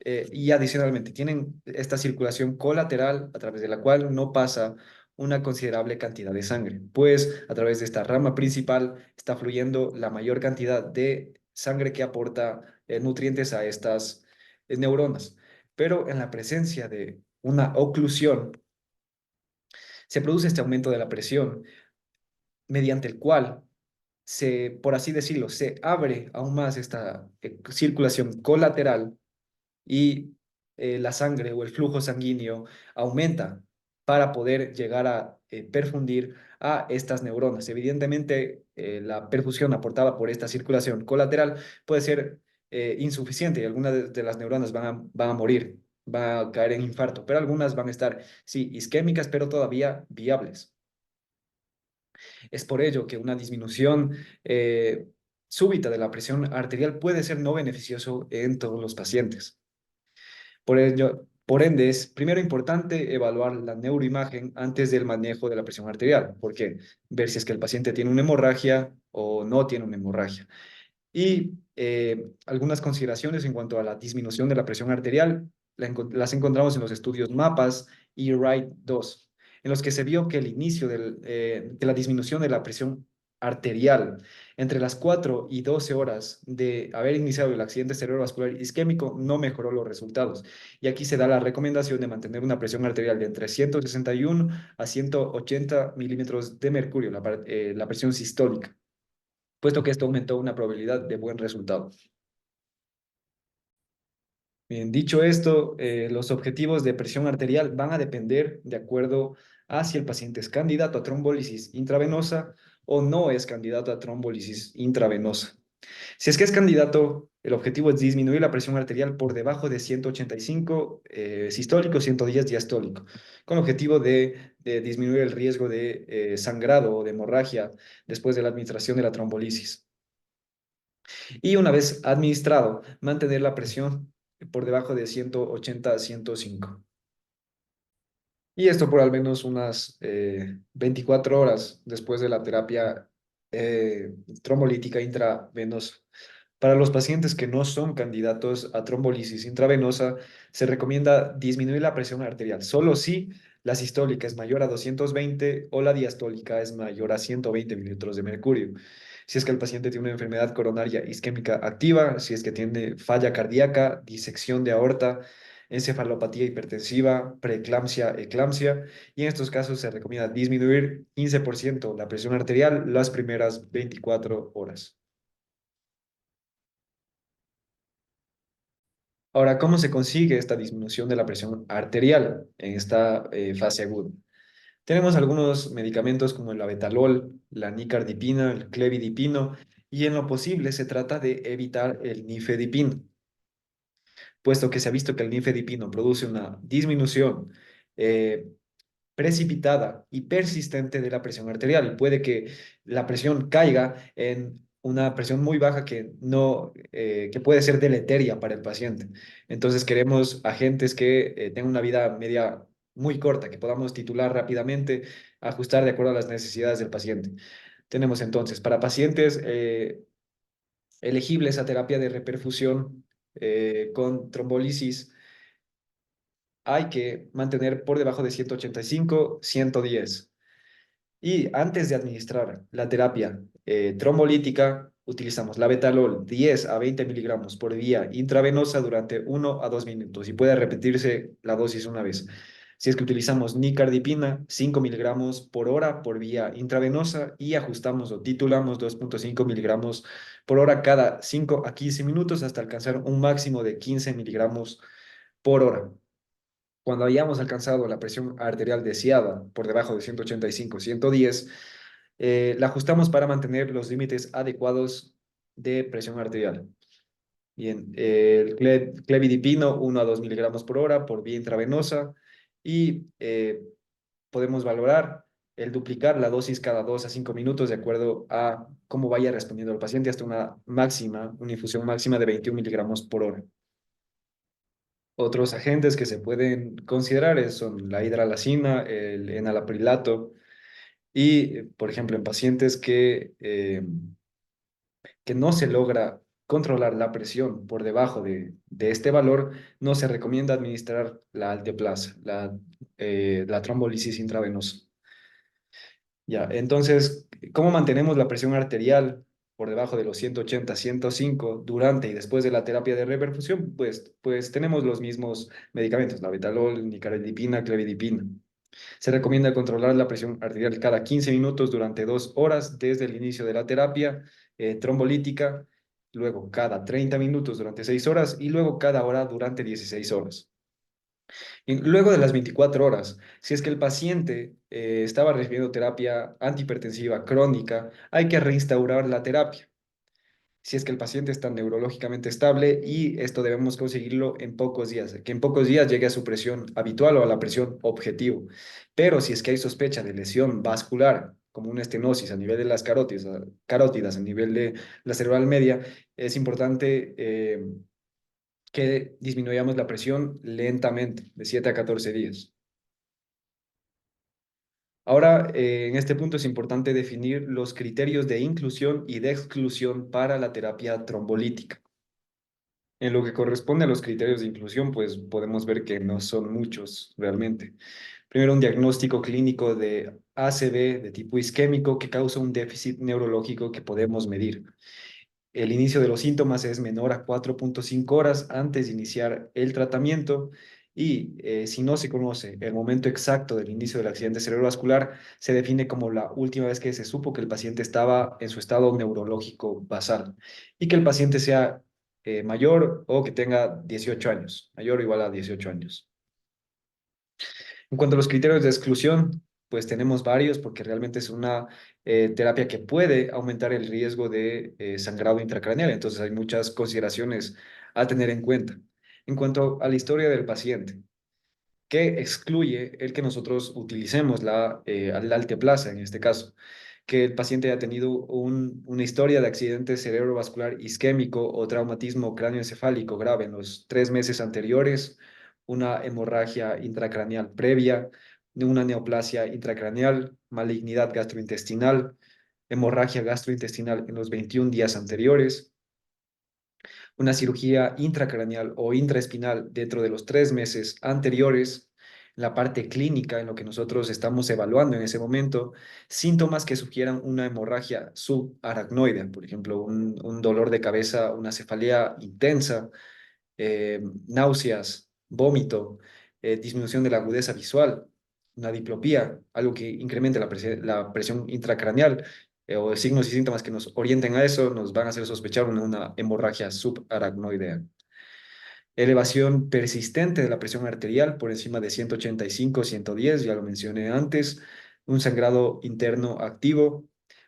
y adicionalmente, tienen esta circulación colateral a través de la cual no pasa una considerable cantidad de sangre? Pues a través de esta rama principal está fluyendo la mayor cantidad de sangre que aporta nutrientes a estas neuronas. Pero en la presencia de una oclusión, se produce este aumento de la presión mediante el cual por así decirlo, se abre aún más esta circulación colateral y la sangre o el flujo sanguíneo aumenta para poder llegar a perfundir a estas neuronas. Evidentemente, la perfusión aportada por esta circulación colateral puede ser insuficiente y algunas de las neuronas van a morir, van a caer en infarto, pero algunas van a estar, sí, isquémicas, pero todavía viables. Es por ello que una disminución súbita de la presión arterial puede ser no beneficioso en todos los pacientes. Por ello, por ende, es primero importante evaluar la neuroimagen antes del manejo de la presión arterial. ¿Por qué? Ver si es que el paciente tiene una hemorragia o no tiene una hemorragia. Y algunas consideraciones en cuanto a la disminución de la presión arterial las encontramos en los estudios MAPAS y WRIGHT-2, en los que se vio que el inicio de la disminución de la presión arterial entre las 4 y 12 horas de haber iniciado el accidente cerebrovascular isquémico no mejoró los resultados. Y aquí se da la recomendación de mantener una presión arterial de entre 161 a 180 milímetros de mercurio, la presión sistólica, puesto que esto aumentó una probabilidad de buen resultado. Bien, dicho esto, los objetivos de presión arterial van a depender de acuerdo a si el paciente es candidato a trombólisis intravenosa o no es candidato a trombólisis intravenosa. Si es que es candidato, el objetivo es disminuir la presión arterial por debajo de 185 sistólico, 110 diastólico, con el objetivo de disminuir el riesgo de sangrado o de hemorragia después de la administración de la trombolisis. Y una vez administrado, mantener la presión por debajo de 180 a 105. Y esto por al menos unas 24 horas después de la terapia trombolítica intravenosa. Para los pacientes que no son candidatos a trombolisis intravenosa, se recomienda disminuir la presión arterial, solo si la sistólica es mayor a 220 o la diastólica es mayor a 120 mililitros de mercurio. Si es que el paciente tiene una enfermedad coronaria isquémica activa, si es que tiene falla cardíaca, disección de aorta, encefalopatía hipertensiva, preeclampsia, eclampsia, y en estos casos se recomienda disminuir 15% la presión arterial las primeras 24 horas. Ahora, ¿cómo se consigue esta disminución de la presión arterial en esta fase aguda? Tenemos algunos medicamentos como el abetalol, la nicardipina, el clevidipino, y en lo posible se trata de evitar el nifedipino. puesto que se ha visto que el nifedipino produce una disminución eh, precipitada y persistente de la presión arterial. Puede que la presión caiga en una presión muy baja que no, que puede ser deleteria para el paciente. Entonces queremos agentes que tengan una vida media muy corta, que podamos titular rápidamente, ajustar de acuerdo a las necesidades del paciente. Tenemos entonces para pacientes elegibles a terapia de reperfusión con trombolisis, hay que mantener por debajo de 185, 110. Y antes de administrar la terapia trombolítica, utilizamos la betalol 10 a 20 miligramos por vía intravenosa durante 1 a 2 minutos y puede repetirse la dosis una vez. Si es que utilizamos nicardipina, 5 miligramos por hora por vía intravenosa y ajustamos o titulamos 2,5 miligramos por hora cada 5 a 15 minutos hasta alcanzar un máximo de 15 miligramos por hora. Cuando hayamos alcanzado la presión arterial deseada por debajo de 185, 110, la ajustamos para mantener los límites adecuados de presión arterial. Bien, el clevidipino 1 a 2 miligramos por hora por vía intravenosa y podemos valorar el duplicar la dosis cada 2 a 5 minutos de acuerdo a cómo vaya respondiendo el paciente hasta una infusión máxima de 21 miligramos por hora. Otros agentes que se pueden considerar son la hidralazina, el enalaprilato y, por ejemplo, en pacientes que no se logra controlar la presión por debajo de este valor, no se recomienda administrar la alteplasa, la trombolisis intravenosa. Ya, entonces, ¿cómo mantenemos la presión arterial por debajo de los 180, 105 durante y después de la terapia de reperfusión? Pues tenemos los mismos medicamentos, la betalol, nicardipina, clevidipina. Se recomienda controlar la presión arterial cada 15 minutos durante 2 horas desde el inicio de la terapia trombolítica, luego cada 30 minutos durante 6 horas y luego cada hora durante 16 horas. Y luego de las 24 horas, si es que el paciente estaba recibiendo terapia antihipertensiva crónica, hay que reinstaurar la terapia. Si es que el paciente está neurológicamente estable y esto debemos conseguirlo en pocos días, que en pocos días llegue a su presión habitual o a la presión objetivo. Pero si es que hay sospecha de lesión vascular, como una estenosis a nivel de las carótidas a nivel de la cerebral media, es importante que disminuyamos la presión lentamente, de 7 a 14 días. Ahora, en este punto es importante definir los criterios de inclusión y de exclusión para la terapia trombolítica. En lo que corresponde a los criterios de inclusión, pues podemos ver que no son muchos realmente. Primero, un diagnóstico clínico de ACV de tipo isquémico que causa un déficit neurológico que podemos medir. El inicio de los síntomas es menor a 4,5 horas antes de iniciar el tratamiento y si no se conoce el momento exacto del inicio del accidente cerebrovascular, se define como la última vez que se supo que el paciente estaba en su estado neurológico basal y que el paciente sea mayor o que tenga 18 años, mayor o igual a 18 años. En cuanto a los criterios de exclusión, pues tenemos varios porque realmente es una terapia que puede aumentar el riesgo de sangrado intracraneal. Entonces hay muchas consideraciones a tener en cuenta. En cuanto a la historia del paciente, que excluye el que nosotros utilicemos la alteplasa en este caso, que el paciente haya tenido una historia de accidente cerebrovascular isquémico o traumatismo cráneoencefálico grave en los 3 meses anteriores, una hemorragia intracraneal previa, una neoplasia intracraneal, malignidad gastrointestinal, hemorragia gastrointestinal en los 21 días anteriores, una cirugía intracraneal o intraespinal dentro de los 3 meses anteriores, la parte clínica en lo que nosotros estamos evaluando en ese momento, síntomas que sugieran una hemorragia subaracnoide, por ejemplo, un dolor de cabeza, una cefalea intensa, náuseas, vómito, disminución de la agudeza visual, una diplopía, algo que incremente la presión intracraneal, o signos y síntomas que nos orienten a eso, nos van a hacer sospechar una hemorragia subaracnoidea. Elevación persistente de la presión arterial por encima de 185, 110, ya lo mencioné antes, un sangrado interno activo,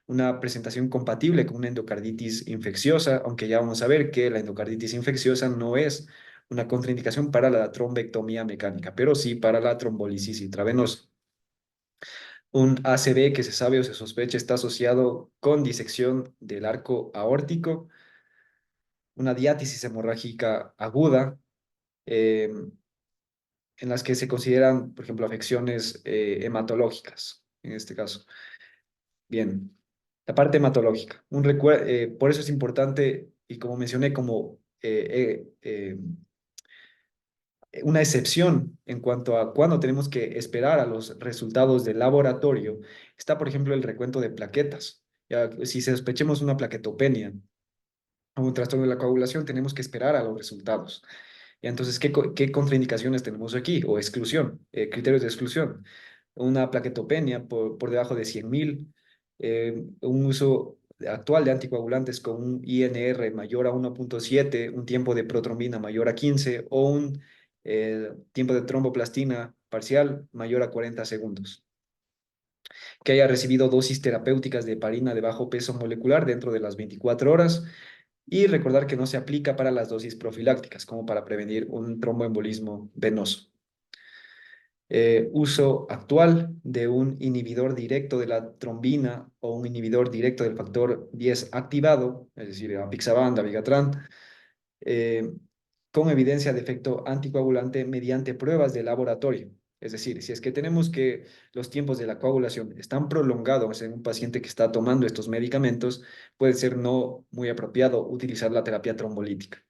una presentación compatible con una endocarditis infecciosa, aunque ya vamos a ver que la endocarditis infecciosa no es una contraindicación para la trombectomía mecánica, pero sí para la trombolisis intravenosa. Un ACV que se sabe o se sospecha está asociado con disección del arco aórtico, una diátesis hemorrágica aguda, eh, en las que se consideran, por ejemplo, afecciones hematológicas, en este caso. Bien, la parte hematológica. Por eso es importante, y como mencioné, como una excepción en cuanto a cuándo tenemos que esperar a los resultados del laboratorio, está, por ejemplo, el recuento de plaquetas. Ya, si sospechemos una plaquetopenia o un trastorno de la coagulación, tenemos que esperar a los resultados. Y entonces, ¿qué contraindicaciones tenemos aquí? O exclusión, criterios de exclusión. Una plaquetopenia por debajo de 100.000, un uso actual de anticoagulantes con un INR mayor a 1,7, un tiempo de protrombina mayor a 15 o un tiempo de tromboplastina parcial mayor a 40 segundos. Que haya recibido dosis terapéuticas de heparina de bajo peso molecular dentro de las 24 horas y recordar que no se aplica para las dosis profilácticas, como para prevenir un tromboembolismo venoso. Uso actual de un inhibidor directo de la trombina o un inhibidor directo del factor 10 activado, es decir, apixaban, dabigatran, eh, con evidencia de efecto anticoagulante mediante pruebas de laboratorio. Es decir, si es que tenemos que los tiempos de la coagulación están prolongados en un paciente que está tomando estos medicamentos, puede ser no muy apropiado utilizar la terapia trombolítica.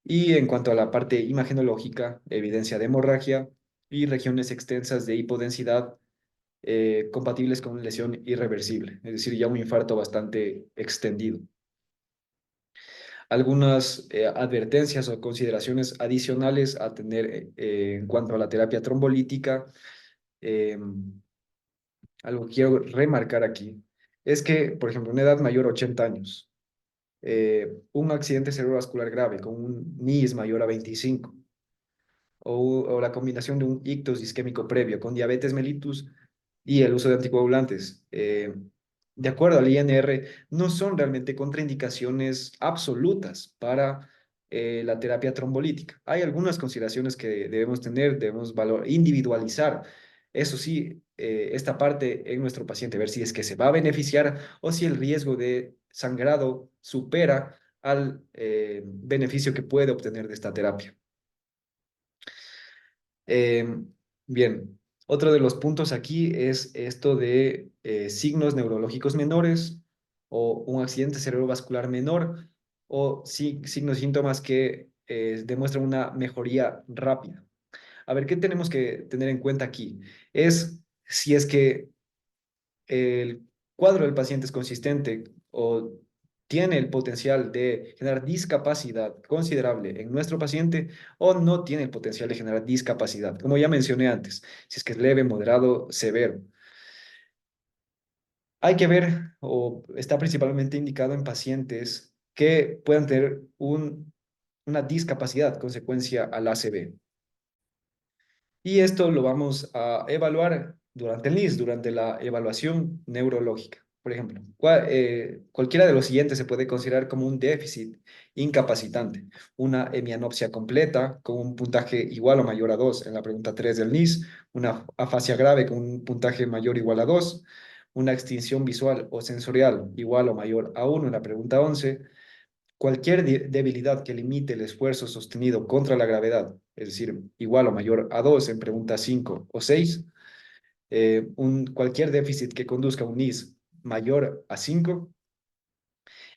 Y en cuanto a la parte imagenológica, evidencia de hemorragia y regiones extensas de hipodensidad compatibles con lesión irreversible, es decir, ya un infarto bastante extendido. Algunas advertencias o consideraciones adicionales a tener en cuanto a la terapia trombolítica. eh, Algo que quiero remarcar aquí es que, por ejemplo, una edad mayor a 80 años, un accidente cerebrovascular grave con un NIS mayor a 25 o la combinación de un ictus isquémico previo con diabetes mellitus y el uso de anticoagulantes, de acuerdo al INR, no son realmente contraindicaciones absolutas para la terapia trombolítica. Hay algunas consideraciones que debemos tener, individualizar, eso sí, esta parte en nuestro paciente, ver si es que se va a beneficiar o si el riesgo de sangrado supera al beneficio que puede obtener de esta terapia. Eh, Bien, otro de los puntos aquí es esto de signos neurológicos menores o un accidente cerebrovascular menor o signos y síntomas que demuestran una mejoría rápida. A ver, ¿qué tenemos que tener en cuenta aquí? Es si es que el cuadro del paciente es consistente o tiene el potencial de generar discapacidad considerable en nuestro paciente o no tiene el potencial de generar discapacidad, como ya mencioné antes, si es que es leve, moderado, severo. Hay que ver o está principalmente indicado en pacientes que puedan tener una discapacidad consecuencia al ACV. Y esto lo vamos a evaluar durante el NIS, durante la evaluación neurológica. Por ejemplo, cualquiera de los siguientes se puede considerar como un déficit incapacitante. Una hemianopsia completa con un puntaje igual o mayor a 2 en la pregunta 3 del NIS, una afasia grave con un puntaje mayor o igual a 2, una extinción visual o sensorial igual o mayor a 1 en la pregunta 11, cualquier debilidad que limite el esfuerzo sostenido contra la gravedad, es decir, igual o mayor a 2 en pregunta 5 o 6, cualquier déficit que conduzca a un NIS mayor a 5.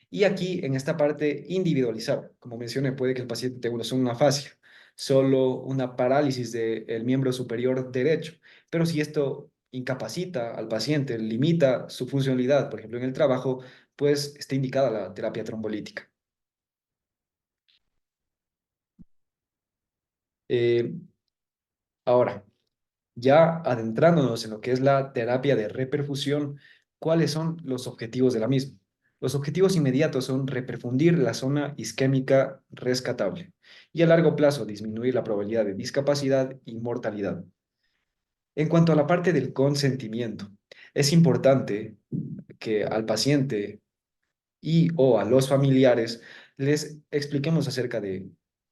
Y aquí, en esta parte, individualizar. Como mencioné, puede que el paciente tenga solo una afasia, solo una parálisis del miembro superior derecho. Pero si esto incapacita al paciente, limita su funcionalidad, por ejemplo, en el trabajo, pues está indicada la terapia trombolítica. Eh, Ahora, ya adentrándonos en lo que es la terapia de reperfusión, ¿cuáles son los objetivos de la misma? Los objetivos inmediatos son reperfundir la zona isquémica rescatable y a largo plazo disminuir la probabilidad de discapacidad y mortalidad. En cuanto a la parte del consentimiento, es importante que al paciente y o a los familiares les expliquemos acerca de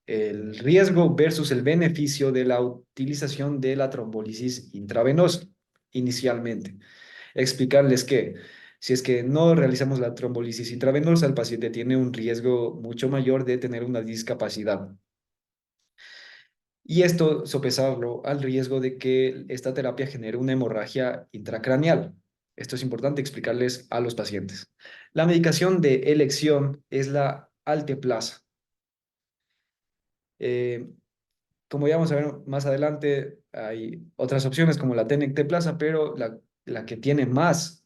el riesgo versus el beneficio de la utilización de la trombólisis intravenosa inicialmente. Explicarles que si es que no realizamos la trombólisis intravenosa, el paciente tiene un riesgo mucho mayor de tener una discapacidad. Y esto sopesarlo al riesgo de que esta terapia genere una hemorragia intracraneal. Esto es importante explicarles a los pacientes. La medicación de elección es la alteplasa. Eh, Como ya vamos a ver más adelante, hay otras opciones como la Tenecteplasa, pero la que tiene más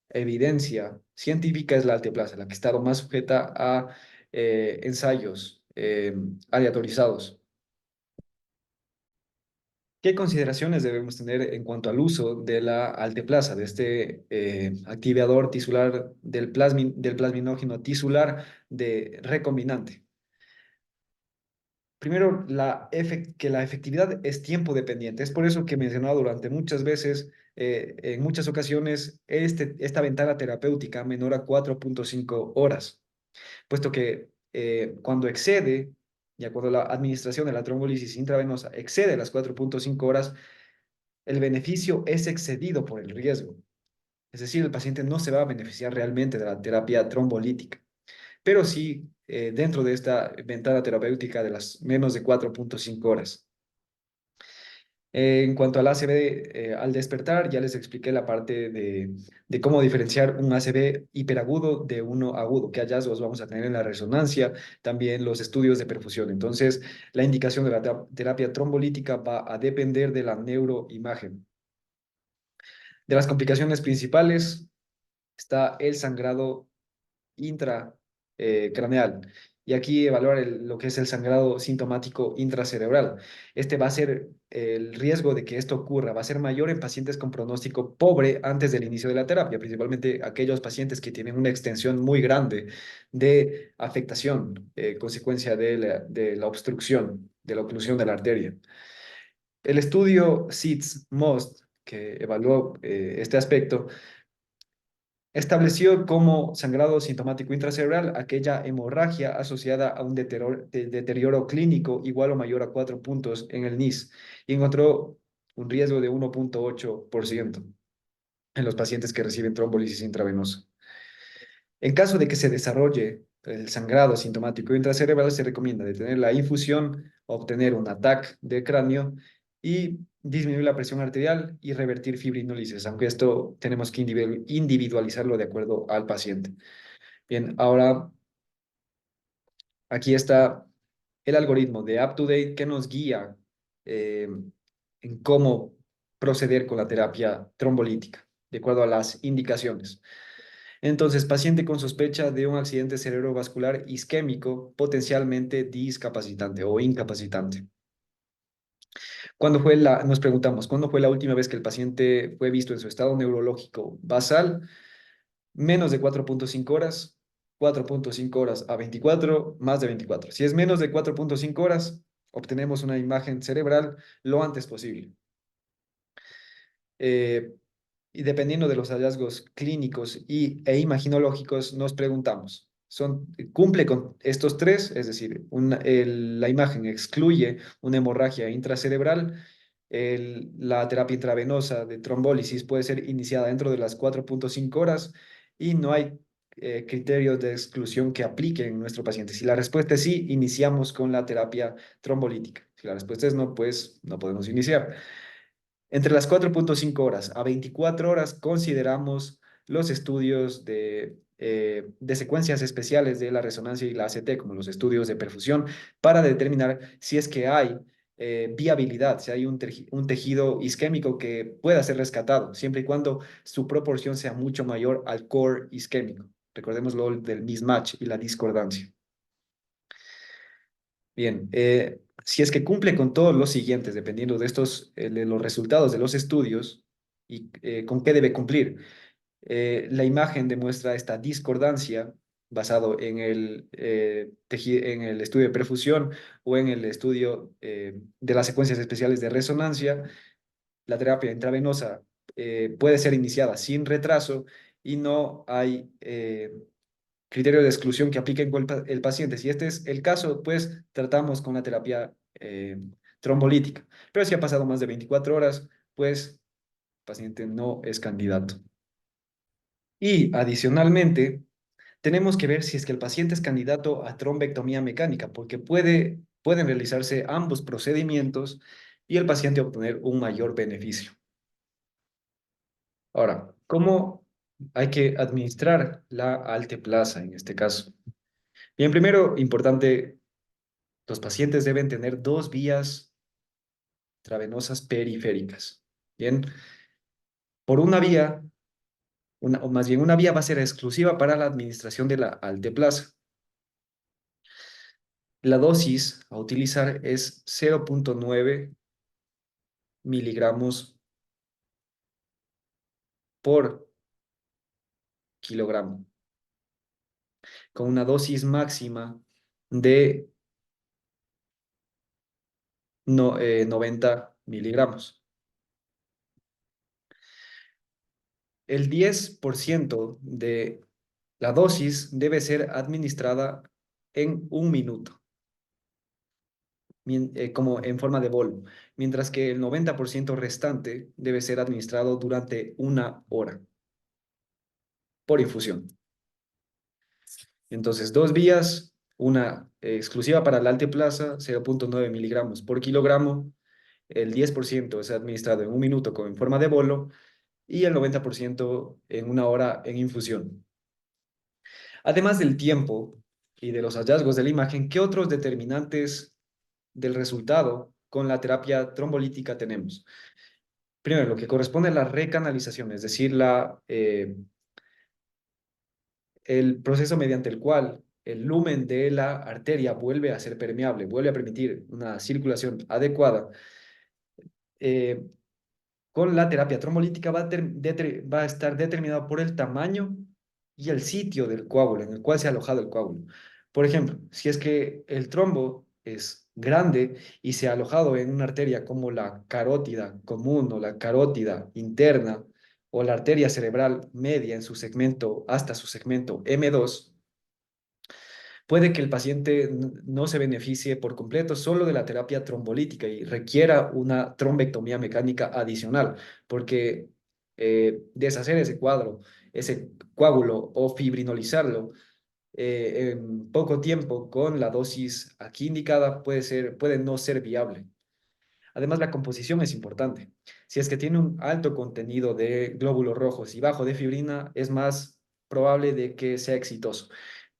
evidencia científica es la alteplasa, la que ha estado más sujeta a ensayos aleatorizados. ¿Qué consideraciones debemos tener en cuanto al uso de la alteplasa, de este activador tisular del plasminógeno tisular de recombinante? Primero, que la efectividad es tiempo dependiente. Es por eso que he mencionado durante muchas veces, en muchas ocasiones, esta ventana terapéutica menor a 4,5 horas, puesto que cuando excede, ya cuando la administración de la trombolisis intravenosa excede las 4,5 horas, el beneficio es excedido por el riesgo. Es decir, el paciente no se va a beneficiar realmente de la terapia trombolítica, pero sí dentro de esta ventana terapéutica de las menos de 4,5 horas. En cuanto al ACV, al despertar, ya les expliqué la parte de cómo diferenciar un ACV hiperagudo de uno agudo, qué hallazgos vamos a tener en la resonancia, también los estudios de perfusión. Entonces, la indicación de la terapia trombolítica va a depender de la neuroimagen. De las complicaciones principales está el sangrado intracraneal. Y aquí evaluar lo que es el sangrado sintomático intracerebral. Este va a ser el riesgo de que esto ocurra, va a ser mayor en pacientes con pronóstico pobre antes del inicio de la terapia, principalmente aquellos pacientes que tienen una extensión muy grande de afectación, consecuencia de la obstrucción, de la oclusión de la arteria. El estudio SIDS-MOST, que evaluó este aspecto, estableció como sangrado sintomático intracerebral aquella hemorragia asociada a un deterioro clínico igual o mayor a 4 puntos en el NIS y encontró un riesgo de 1,8% en los pacientes que reciben trombolisis intravenosa. En caso de que se desarrolle el sangrado sintomático intracerebral, se recomienda detener la infusión, obtener un ataque de cráneo y disminuir la presión arterial y revertir fibrinólisis, aunque esto tenemos que individualizarlo de acuerdo al paciente. Bien, ahora aquí está el algoritmo de UpToDate que nos guía eh, en cómo proceder con la terapia trombolítica, de acuerdo a las indicaciones. Entonces, paciente con sospecha de un accidente cerebrovascular isquémico potencialmente discapacitante o incapacitante. Nos preguntamos, ¿cuándo fue la última vez que el paciente fue visto en su estado neurológico basal? Menos de 4,5 horas, 4,5 horas a 24, más de 24. Si es menos de 4,5 horas, obtenemos una imagen cerebral lo antes posible. Eh, y dependiendo de los hallazgos clínicos e imaginológicos, nos preguntamos, ¿cumple con estos tres? Es decir, la imagen excluye una hemorragia intracerebral, la terapia intravenosa de trombólisis puede ser iniciada dentro de las 4,5 horas y no hay criterios de exclusión que apliquen en nuestro paciente. Si la respuesta es sí, iniciamos con la terapia trombolítica. Si la respuesta es no, pues no podemos iniciar. Entre las 4,5 horas a 24 horas consideramos los estudios de secuencias especiales de la resonancia y la ACT, como los estudios de perfusión, para determinar si es que hay viabilidad, si hay un tejido isquémico que pueda ser rescatado, siempre y cuando su proporción sea mucho mayor al core isquémico. Recordemos lo del mismatch y la discordancia. Bien, si es que cumple con todos los siguientes, dependiendo de de los resultados de los estudios y con qué debe cumplir. La imagen demuestra esta discordancia basado en en el estudio de perfusión o en el estudio de las secuencias especiales de resonancia. La terapia intravenosa puede ser iniciada sin retraso y no hay criterio de exclusión que aplique el paciente. Si este es el caso, pues tratamos con la terapia trombolítica. Pero si ha pasado más de 24 horas, pues el paciente no es candidato. Y adicionalmente, tenemos que ver si es que el paciente es candidato a trombectomía mecánica, porque pueden realizarse ambos procedimientos y el paciente obtener un mayor beneficio. Ahora, ¿cómo hay que administrar la alteplasa en este caso? Bien, primero, importante, los pacientes deben tener dos vías intravenosas periféricas. Bien, por una vía, o más bien una vía va a ser exclusiva para la administración de la alteplasa. La dosis a utilizar es 0,9 miligramos por kilogramo, con una dosis máxima de 90 miligramos. El 10% de la dosis debe ser administrada en un minuto, como en forma de bolo, mientras que el 90% restante debe ser administrado durante una hora por infusión. Entonces, dos vías, una exclusiva para la alteplasa, 0,9 miligramos por kilogramo, el 10% es administrado en un minuto como en forma de bolo y el 90% en una hora en infusión. Además del tiempo y de los hallazgos de la imagen, ¿qué otros determinantes del resultado con la terapia trombolítica tenemos? Primero, lo que corresponde a la recanalización, es decir, el proceso mediante el cual el lumen de la arteria vuelve a ser permeable, vuelve a permitir una circulación adecuada. eh, con la terapia trombolítica va a estar determinado por el tamaño y el sitio del coágulo en el cual se ha alojado el coágulo. Por ejemplo, si es que el trombo es grande y se ha alojado en una arteria como la carótida común o la carótida interna o la arteria cerebral media en su segmento hasta su segmento M2, puede que el paciente no se beneficie por completo solo de la terapia trombolítica y requiera una trombectomía mecánica adicional, porque deshacer ese cuadro, ese coágulo o fibrinolizarlo en poco tiempo con la dosis aquí indicada puede no ser viable. Además, la composición es importante. Si es que tiene un alto contenido de glóbulos rojos y bajo de fibrina, es más probable de que sea exitoso.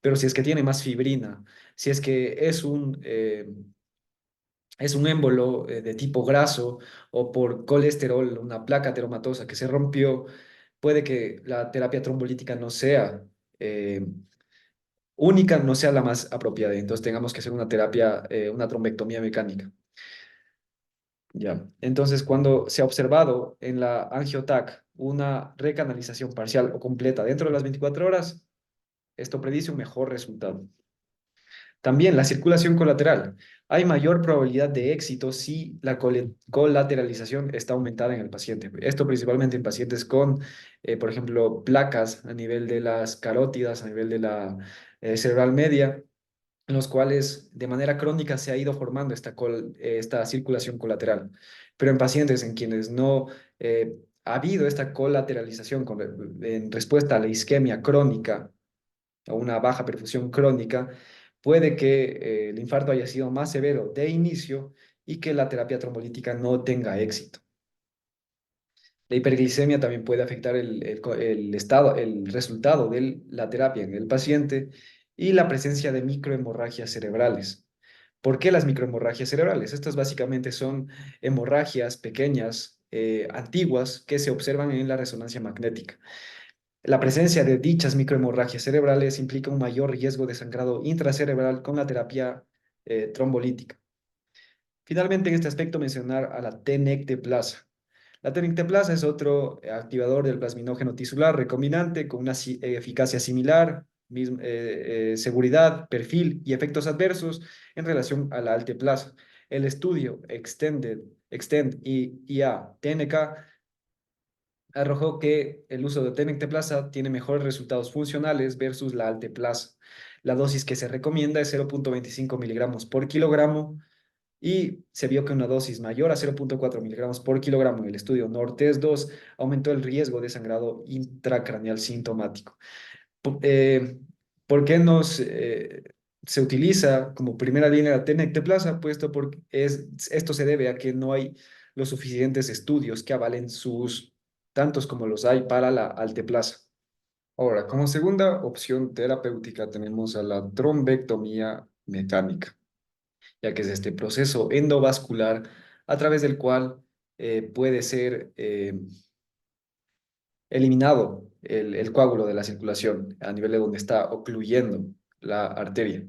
Pero si es que tiene más fibrina, si es que es un émbolo de tipo graso o por colesterol, una placa ateromatosa que se rompió, puede que la terapia trombolítica no sea eh, única, no sea la más apropiada. Entonces tengamos que hacer una terapia, una trombectomía mecánica. Ya. Entonces, cuando se ha observado en la angiotac una recanalización parcial o completa dentro de las 24 horas, esto predice un mejor resultado. También la circulación colateral. Hay mayor probabilidad de éxito si la colateralización está aumentada en el paciente. Esto principalmente en pacientes con, por ejemplo, placas a nivel de las carótidas, a nivel de la cerebral media, en los cuales de manera crónica se ha ido formando esta circulación colateral. Pero en pacientes en quienes no ha habido esta colateralización en respuesta a la isquemia crónica o una baja perfusión crónica, puede que el infarto haya sido más severo de inicio y que la terapia trombolítica no tenga éxito. La hiperglicemia también puede afectar el resultado de la terapia en el paciente y la presencia de microhemorragias cerebrales. ¿Por qué las microhemorragias cerebrales? Estas básicamente son hemorragias pequeñas, antiguas, que se observan en la resonancia magnética. La presencia de dichas microhemorragias cerebrales implica un mayor riesgo de sangrado intracerebral con la terapia trombolítica. Finalmente, en este aspecto, mencionar a la tenecteplasa. La tenecteplasa es otro activador del plasminógeno tisular recombinante con una eficacia similar, seguridad, perfil y efectos adversos en relación a la alteplasa. El estudio Extend y IA TNK arrojó que el uso de tenecteplasa tiene mejores resultados funcionales versus la alteplasa. La dosis que se recomienda es 0,25 miligramos por kilogramo y se vio que una dosis mayor a 0,4 miligramos por kilogramo en el estudio NORTES 2 aumentó el riesgo de sangrado intracraneal sintomático. Po- eh, ¿Por qué se utiliza como primera línea la tenecteplasa? Puesto porque esto se debe a que no hay los suficientes estudios que avalen sus tantos como los hay para la alteplasa. Ahora, como segunda opción terapéutica tenemos a la trombectomía mecánica, Ya que es este proceso endovascular a través del cual puede ser eliminado el coágulo de la circulación a nivel de donde está ocluyendo la arteria.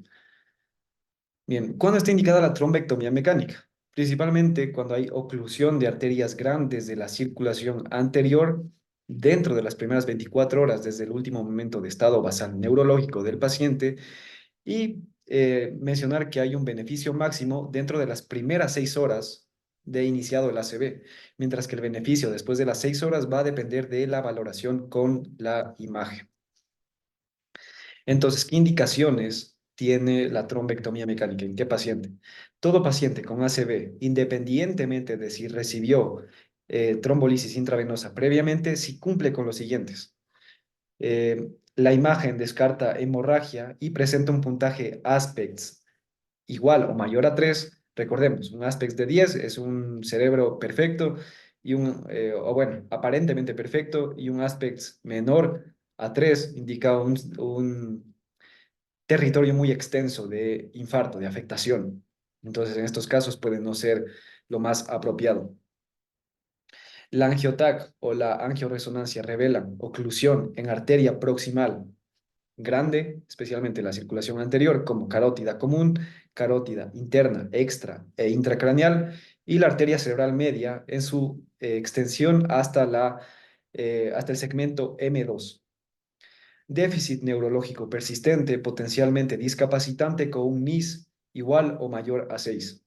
Bien, ¿cuándo está indicada la trombectomía mecánica? Principalmente cuando hay oclusión de arterias grandes de la circulación anterior dentro de las primeras 24 horas desde el último momento de estado basal neurológico del paciente y mencionar que hay un beneficio máximo dentro de las primeras 6 horas de iniciado el ACV, mientras que el beneficio después de las 6 horas va a depender de la valoración con la imagen. Entonces, ¿qué indicaciones tiene la trombectomía mecánica? ¿En qué paciente? Todo paciente con ACV, independientemente de si recibió trombolisis intravenosa previamente, si cumple con los siguientes. La imagen descarta hemorragia y presenta un puntaje ASPECTS igual o mayor a 3. Recordemos, un ASPECTS de 10 es un cerebro perfecto o bueno, aparentemente perfecto, y un ASPECTS menor a 3 indica un territorio muy extenso de infarto, de afectación. Entonces, en estos casos puede no ser lo más apropiado. La angiotac o la angioresonancia revelan oclusión en arteria proximal grande, especialmente la circulación anterior, como carótida común, carótida interna, extra e intracraneal, y la arteria cerebral media en su extensión hasta el segmento M2. Déficit neurológico persistente, potencialmente discapacitante con un NIS igual o mayor a 6.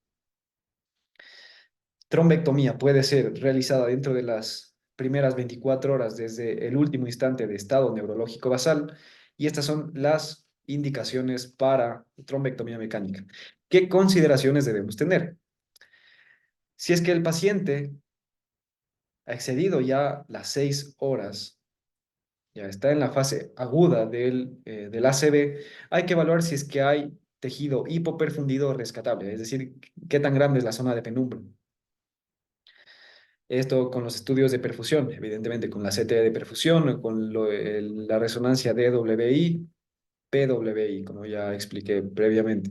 Trombectomía puede ser realizada dentro de las primeras 24 horas desde el último instante de estado neurológico basal y estas son las indicaciones para trombectomía mecánica. ¿Qué consideraciones debemos tener? Si es que el paciente ha excedido ya las 6 horas, ya está en la fase aguda del ACV, hay que evaluar si es que hay tejido hipoperfundido rescatable, es decir, qué tan grande es la zona de penumbra. Esto con los estudios de perfusión, evidentemente con la CT de perfusión, con la resonancia DWI, PWI, como ya expliqué previamente.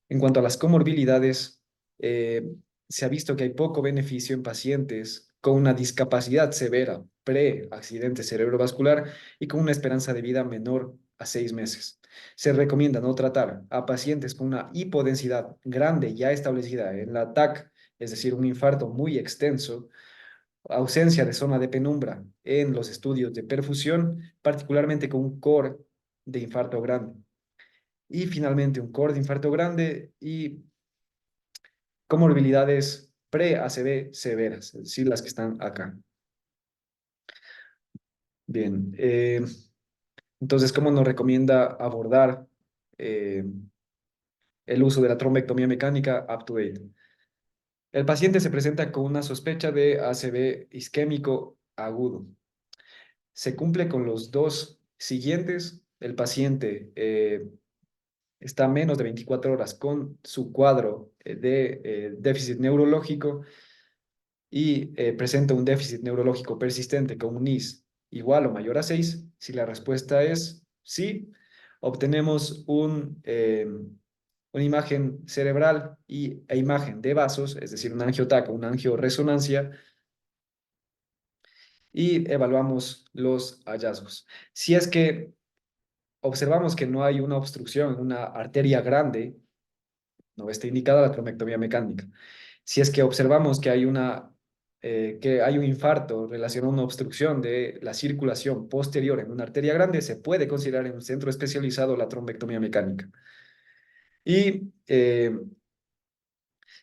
En cuanto a las comorbilidades, se ha visto que hay poco beneficio en pacientes con una discapacidad severa pre-accidente cerebrovascular y con una esperanza de vida menor a 6 meses. Se recomienda no tratar a pacientes con una hipodensidad grande ya establecida en la TAC, es decir, un infarto muy extenso, ausencia de zona de penumbra en los estudios de perfusión, particularmente con un core de infarto grande. Y finalmente un core de infarto grande y comorbilidades pre-ACV severas, es decir, las que están acá. Bien, entonces, ¿cómo nos recomienda abordar eh, el uso de la trombectomía mecánica up to date? El paciente se presenta con una sospecha de ACV isquémico agudo. Se cumple con los dos siguientes. El paciente está a menos de 24 horas con su cuadro de déficit neurológico y presenta un déficit neurológico persistente con un NIS igual o mayor a 6. Si la respuesta es sí, obtenemos una imagen cerebral e imagen de vasos, es decir, un angiotaco, una angioresonancia, y evaluamos los hallazgos. Si es que observamos que no hay una obstrucción en una arteria grande, no está indicada la trombectomía mecánica. Si es que observamos que hay un infarto relacionado a una obstrucción de la circulación posterior en una arteria grande, se puede considerar en un centro especializado la trombectomía mecánica. Y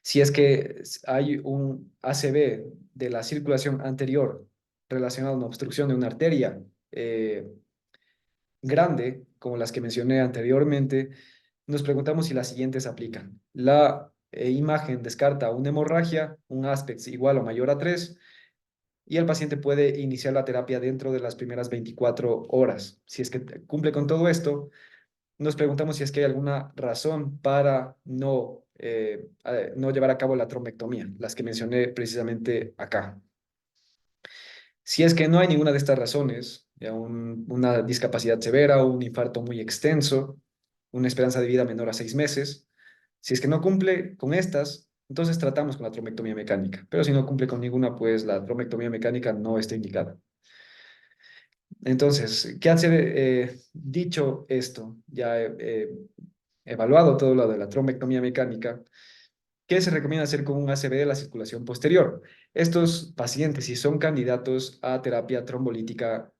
si es que hay un ACV de la circulación anterior relacionado a una obstrucción de una arteria grande, como las que mencioné anteriormente, nos preguntamos si las siguientes aplican. La imagen descarta una hemorragia, un aspects igual o mayor a 3, y el paciente puede iniciar la terapia dentro de las primeras 24 horas. Si es que cumple con todo esto, nos preguntamos si es que hay alguna razón para no llevar a cabo la trombectomía, las que mencioné precisamente acá. Si es que no hay ninguna de estas razones, ya una discapacidad severa o un infarto muy extenso, una esperanza de vida menor a 6 meses, si es que no cumple con estas, entonces tratamos con la trombectomía mecánica. Pero si no cumple con ninguna, pues la trombectomía mecánica no está indicada. Entonces, ¿qué hace? Dicho esto, ya evaluado todo lo de la trombectomía mecánica, ¿qué se recomienda hacer con un ACV de la circulación posterior? Estos pacientes, si son candidatos a terapia trombolítica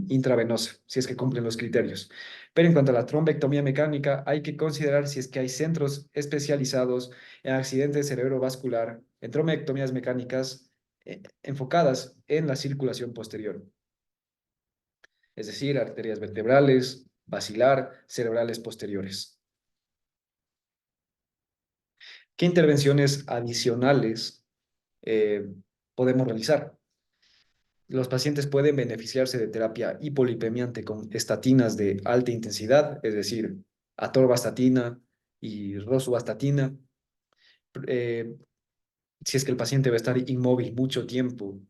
intravenosa, si es que cumplen los criterios. Pero en cuanto a la trombectomía mecánica, hay que considerar si es que hay centros especializados en accidentes cerebrovascular, en trombectomías mecánicas enfocadas en la circulación posterior, es decir, arterias vertebrales, basilar, cerebrales posteriores. ¿Qué intervenciones adicionales eh, podemos realizar? Los pacientes pueden beneficiarse de terapia hipolipemiante con estatinas de alta intensidad, es decir, atorvastatina y rosuvastatina. Eh, si es que el paciente va a estar inmóvil mucho tiempo,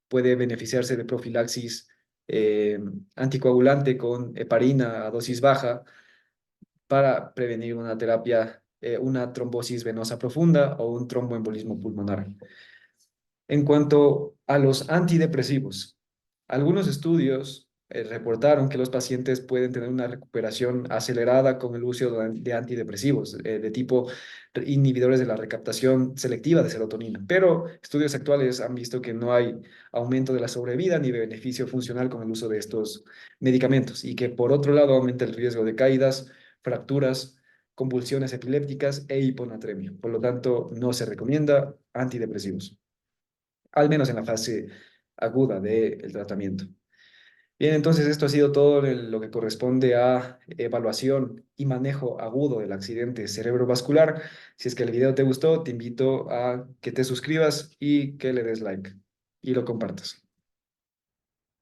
puede beneficiarse de profilaxis eh, anticoagulante con heparina a dosis baja para prevenir una trombosis venosa profunda o un tromboembolismo pulmonar. En cuanto a los antidepresivos, algunos estudios reportaron que los pacientes pueden tener una recuperación acelerada con el uso de antidepresivos de tipo inhibidores de la recaptación selectiva de serotonina, pero estudios actuales han visto que no hay aumento de la sobrevida ni de beneficio funcional con el uso de estos medicamentos y que por otro lado aumenta el riesgo de caídas, fracturas, convulsiones epilépticas e hiponatremia. Por lo tanto, no se recomienda antidepresivos al menos en la fase aguda del tratamiento. Bien, entonces esto ha sido todo lo que corresponde a evaluación y manejo agudo del accidente cerebrovascular. Si es que el video te gustó, te invito a que te suscribas y que le des like y lo compartas.